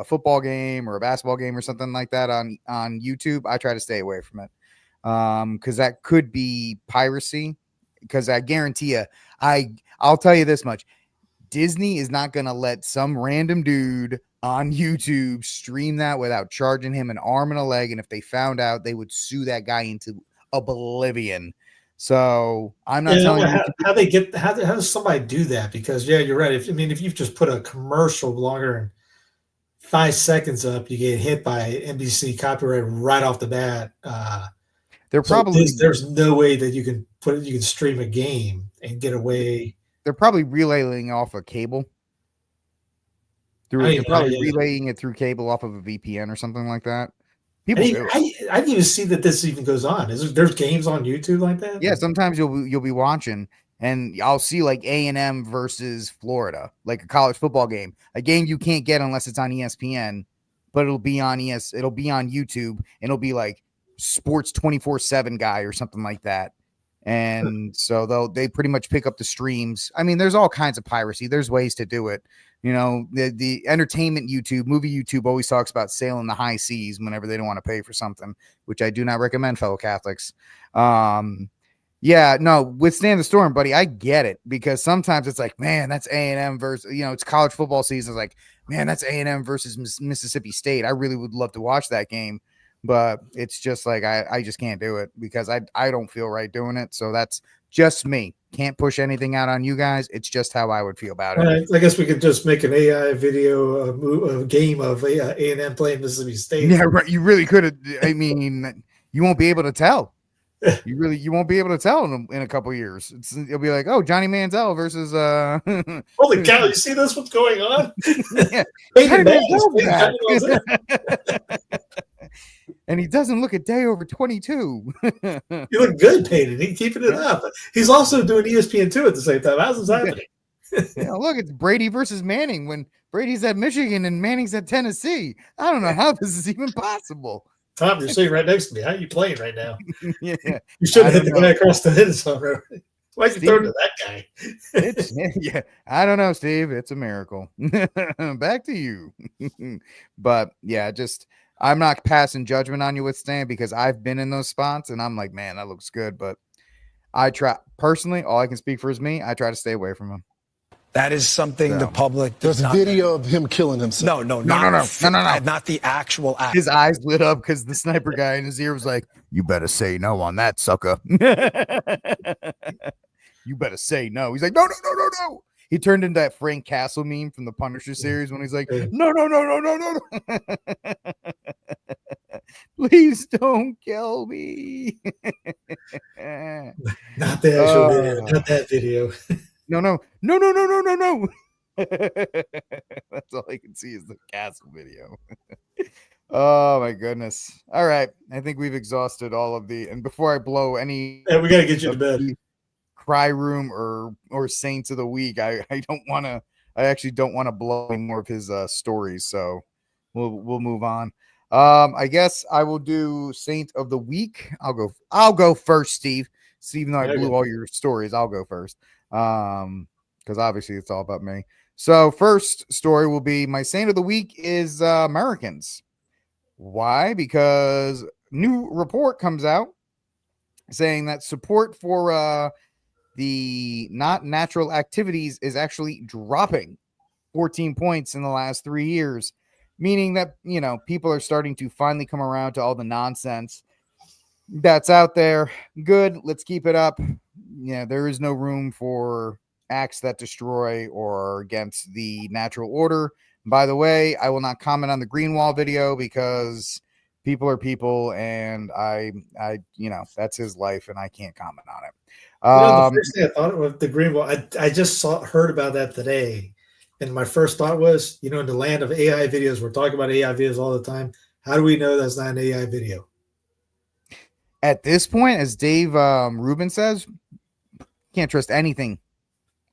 football game or a basketball game or something like that on YouTube. I try to stay away from it because that could be piracy. Because I guarantee you, I'll tell you this much. Disney is not going to let some random dude on YouTube stream that without charging him an arm and a leg. And if they found out, they would sue that guy into oblivion. So I'm not telling you how does somebody do that? Because you're right. If you've just put a commercial longer than 5 seconds up, you get hit by NBC copyright right off the bat. There's no way that you can stream a game and get away. They're probably relaying off a cable. They're probably relaying it through cable off of a VPN or something like that. I didn't even see that this even goes on. There's games on YouTube like that? Yeah, sometimes you'll be watching and I'll see like A&M versus Florida, like a college football game, a game you can't get unless it's on ESPN, but it'll be on YouTube and it'll be like Sports 24/7 guy or something like that. And so they pretty much pick up the streams. I mean, there's all kinds of piracy. There's ways to do it. The entertainment YouTube, movie YouTube always talks about sailing the high seas whenever they don't want to pay for something, which I do not recommend, fellow Catholics. Withstand the Storm, buddy. I get it because sometimes it's like, man, that's A&M versus, it's college football season. It's like, man, that's A&M versus Mississippi State. I really would love to watch that game, but it's just like, I just can't do it because I don't feel right doing it. So that's just me. Can't push anything out on you guys. It's just how I would feel about it. I guess we could just make an AI video, a game of A&M playing Mississippi State. Yeah, right. You really could have. I mean, you won't be able to tell. You won't be able to tell in a couple years. It'll be like, oh, Johnny Manziel versus Holy cow! You see this? What's going on? Yeah. Peyton Manning's playing and he doesn't look a day over 22. You look good, Peyton. He's keeping it up. He's also doing ESPN2 at the same time. How's this happening? Yeah, look, it's Brady versus Manning when Brady's at Michigan and Manning's at Tennessee. I don't know how this is even possible. Tom, you're sitting right next to me. How are you playing right now? Yeah, you should have hit the guy across the head somewhere. Why'd you throw to that guy? Yeah, I don't know, Steve. It's a miracle. Back to you. But yeah, I'm not passing judgment on you with Stan because I've been in those spots and I'm like, man, that looks good. But I try personally, all I can speak for is me. I try to stay away from him. That is something the public does not. There's video of him killing himself. No. Not the actual act. His eyes lit up because the sniper guy in his ear was like, "You better say no on that, sucker." You better say no. He's like, no. He turned into that Frank Castle meme from the Punisher series when he's like, no. Please don't kill me. Not the actual video. Not that video. No. That's all I can see is the Castle video. Oh my goodness. All right. I think we've exhausted all of and before I blow any we gotta get you to bed. Cry room or Saints of the Week, I actually don't want to blow any more of his stories. So we'll move on. I guess I will do Saint of the Week. I'll go first, Steve. Even though I blew all your stories, I'll go first. Because obviously it's all about me. So first story will be my Saint of the Week is Americans. Why? Because new report comes out saying that support for the not natural activities is actually dropping 14 points in the last 3 years, meaning that, people are starting to finally come around to all the nonsense that's out there. Good. Let's keep it up. There is no room for acts that destroy or against the natural order. By the way, I will not comment on the green wall video because people are people and I that's his life and I can't comment on it. The first thing I thought of the green wall, I just heard about that today. And my first thought was, in the land of AI videos, we're talking about AI videos all the time. How do we know that's not an AI video? At this point, as Dave Rubin says, can't trust anything.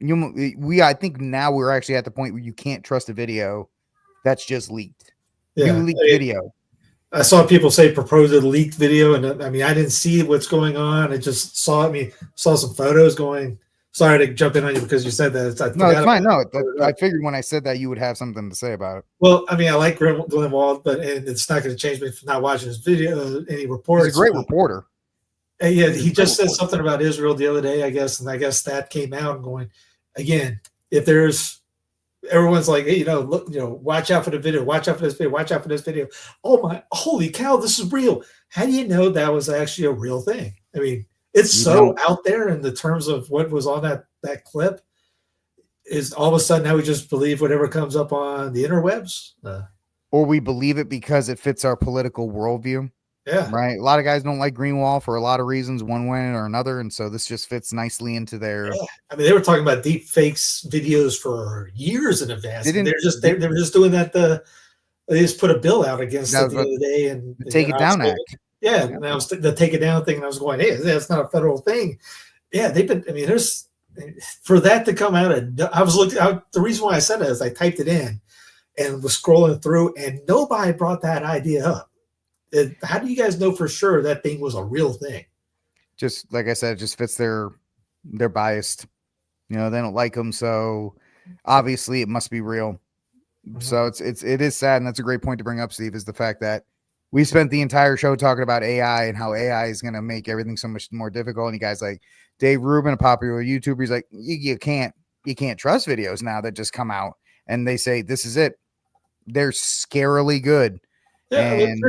I think now we're actually at the point where you can't trust a video that's just leaked. Yeah, leaked video. I saw people say proposed leaked video, and I didn't see what's going on. I just saw some photos going. Sorry to jump in on you because you said that. No, it's fine. No, I figured when I said that you would have something to say about it. Well, I like Glenn Wald, but it's not going to change me from not watching his video, any reports. He's a great reporter. Yeah, he just said something about Israel the other day, I guess, and I guess that came out and going, again, if there's everyone's like, hey, look, watch out for the video, watch out for this video, watch out for this video. Oh my, holy cow, this is real. How do you know that was actually a real thing? It's so out there in the terms of what was on that clip. Is all of a sudden now we just believe whatever comes up on the interwebs? Or we believe it because it fits our political worldview. Yeah. Right. A lot of guys don't like Greenwall for a lot of reasons, one way or another. And so this just fits nicely into their. Yeah. They were talking about deep fakes videos for years in advance. They were just doing that. They just put a bill out against it the other day and the Take It Down Act. Yeah. And that was the Take It Down thing. And I was going, hey, that's not a federal thing. Yeah. They've been, there's for that to come out. I was looking out. The reason why I said it is I typed it in and was scrolling through and nobody brought that idea up. How do you guys know for sure that thing was a real thing? Just like I said, it just fits their biased. They don't like them, so obviously it must be real. Mm-hmm. So it is sad, and that's a great point to bring up, Steve, is the fact that we spent the entire show talking about AI and how AI is going to make everything so much more difficult. And you guys like Dave Rubin, a popular YouTuber, he's like, you can't trust videos now that just come out and they say this is it. They're scarily good. Yeah, and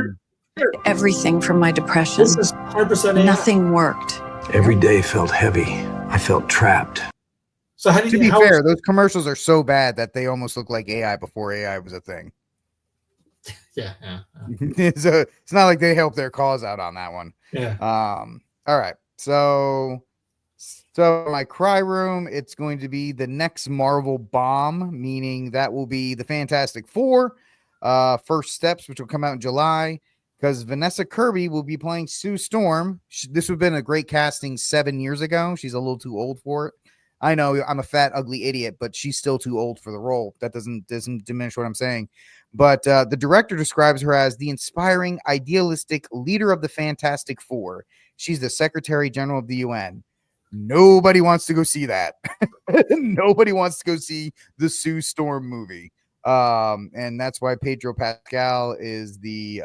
everything from my depression. This is 100% nothing worked. Every day felt heavy. I felt trapped. So to be fair, those commercials are so bad that they almost look like AI before AI was a thing. Yeah. So it's not like they helped their cause out on that one. Yeah. All right. So my cry room, it's going to be the next Marvel bomb, meaning that will be the Fantastic Four, First Steps, which will come out in July, because Vanessa Kirby will be playing Sue Storm. This would have been a great casting 7 years ago. She's a little too old for it. I know I'm a fat, ugly idiot, but she's still too old for the role. That doesn't diminish what I'm saying. But the director describes her as the inspiring, idealistic leader of the Fantastic Four. She's the Secretary General of the UN. Nobody wants to go see that. Nobody wants to go see the Sue Storm movie. And that's why Pedro Pascal is the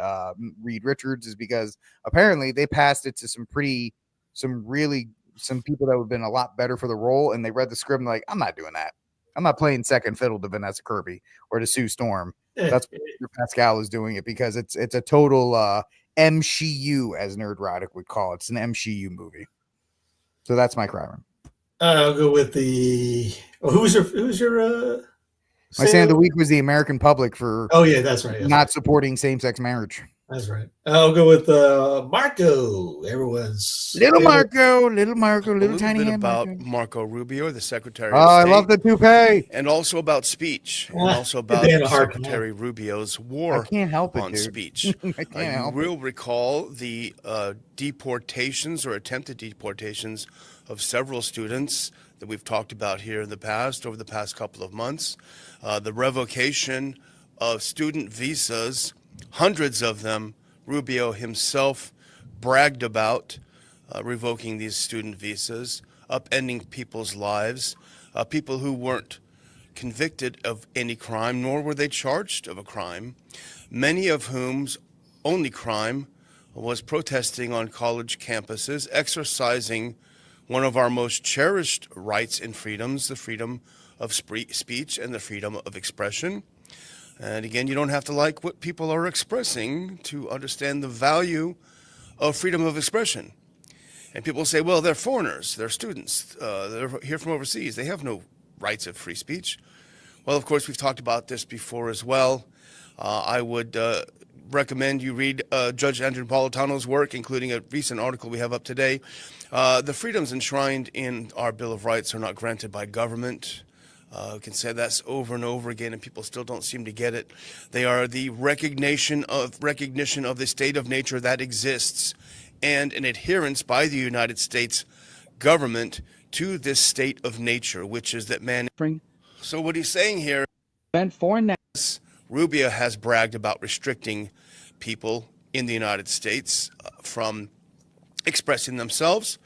Reed Richards, is because apparently they passed it to some people that would have been a lot better for the role, and they read the script and like, I'm not doing that. I'm not playing second fiddle to Vanessa Kirby or to Sue Storm. That's why Pedro Pascal is doing it, because it's a total MCU, as Nerdrotic would call it. It's an MCU movie. So that's my cry room. I'll go with the. Oh, who's your? My Sand of the Week was the American public for. Oh yeah, that's right. Not supporting same-sex marriage. That's right. I'll go with Marco. Everyone's little Marco, little tiny bit hand about Marco. Rubio, the Secretary of I State. love the toupee. And also about speech, and also about Secretary Rubio's war on speech. You will recall the deportations or attempted deportations of several students that we've talked about here in the past, over the past couple of months. The revocation of student visas, hundreds of them. Rubio himself bragged about revoking these student visas, upending people's lives, people who weren't convicted of any crime, nor were they charged of a crime, many of whom's only crime was protesting on college campuses, exercising one of our most cherished rights and freedoms, the freedom of speech and the freedom of expression. And again, you don't have to like what people are expressing to understand the value of freedom of expression. And people say, well, they're foreigners, they're students, they're here from overseas, they have no rights of free speech. Well, of course, we've talked about this before as well. I would recommend you read Judge Andrew Napolitano's work, including a recent article we have up today. The freedoms enshrined in our Bill of Rights are not granted by government. We can say that's over and over again, and people still don't seem to get it. They are the recognition of the state of nature that exists, and an adherence by the United States government to this state of nature, which is that man. So what he's saying here, Rubio has bragged about restricting people in the United States from expressing themselves.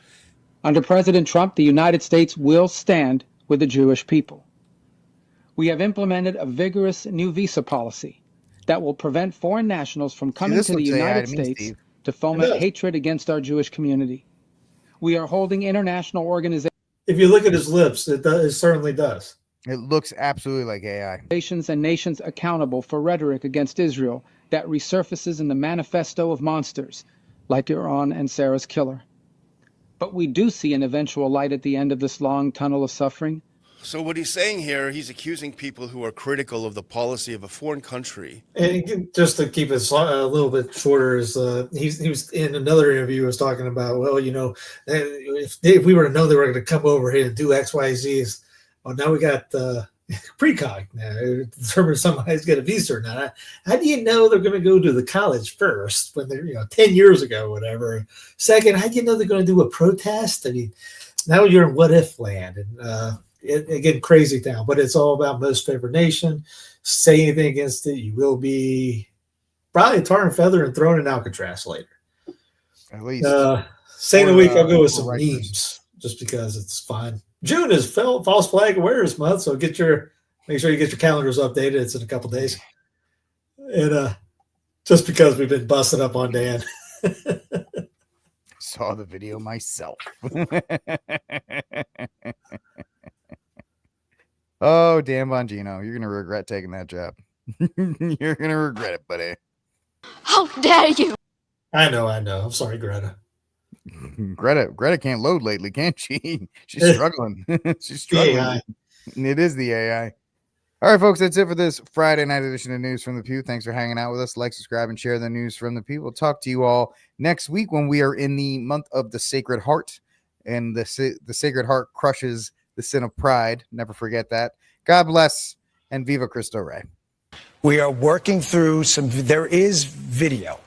Under President Trump, the United States will stand with the Jewish people. We have implemented a vigorous new visa policy that will prevent foreign nationals from coming to the United States to foment hatred against our Jewish community. We are holding international organizations. If you look at his lips, it certainly does. It looks absolutely like AI. And nations accountable for rhetoric against Israel that resurfaces in the manifesto of monsters like Iran and Sarah's killer. But we do see an eventual light at the end of this long tunnel of suffering. So what he's saying here, he's accusing people who are critical of the policy of a foreign country. And just to keep it a little bit shorter, is he was in another interview was talking about, well, you know, if we were to know they were going to come over here and do X, Y, Z's, well, now we got precog now. Determine somebody's got a visa or not. How do you know they're going to go to the college first when they're 10 years ago, whatever? Second, how do you know they're going to do a protest? I mean, now you're in what if land, and again, crazy town, but it's all about most favored nation. Say anything against it, you will be probably tar and feather and thrown in Alcatraz later. At least. Saying the week, I'll go with some memes just because it's fun. June is False Flag Awareness Month, so make sure you get your calendars updated. It's in a couple days. And just because we've been busting up on Dan. Saw the video myself. Oh, Dan Bongino, you're gonna regret taking that job. You're gonna regret it, buddy. How dare you? I know. I'm sorry, Greta. Greta can't load lately, can't she? She's struggling. She's struggling. AI. It is the AI. All right, folks, that's it for this Friday night edition of News from the Pew. Thanks for hanging out with us. Like, subscribe, and share the News from the Pew. We'll talk to you all next week when we are in the month of the Sacred Heart, and the Sacred Heart crushes the sin of pride. Never forget that. God bless, and Viva Cristo Rey. We are working through there is video.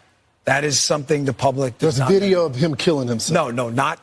That is something the public does There's video of him killing himself. No, not.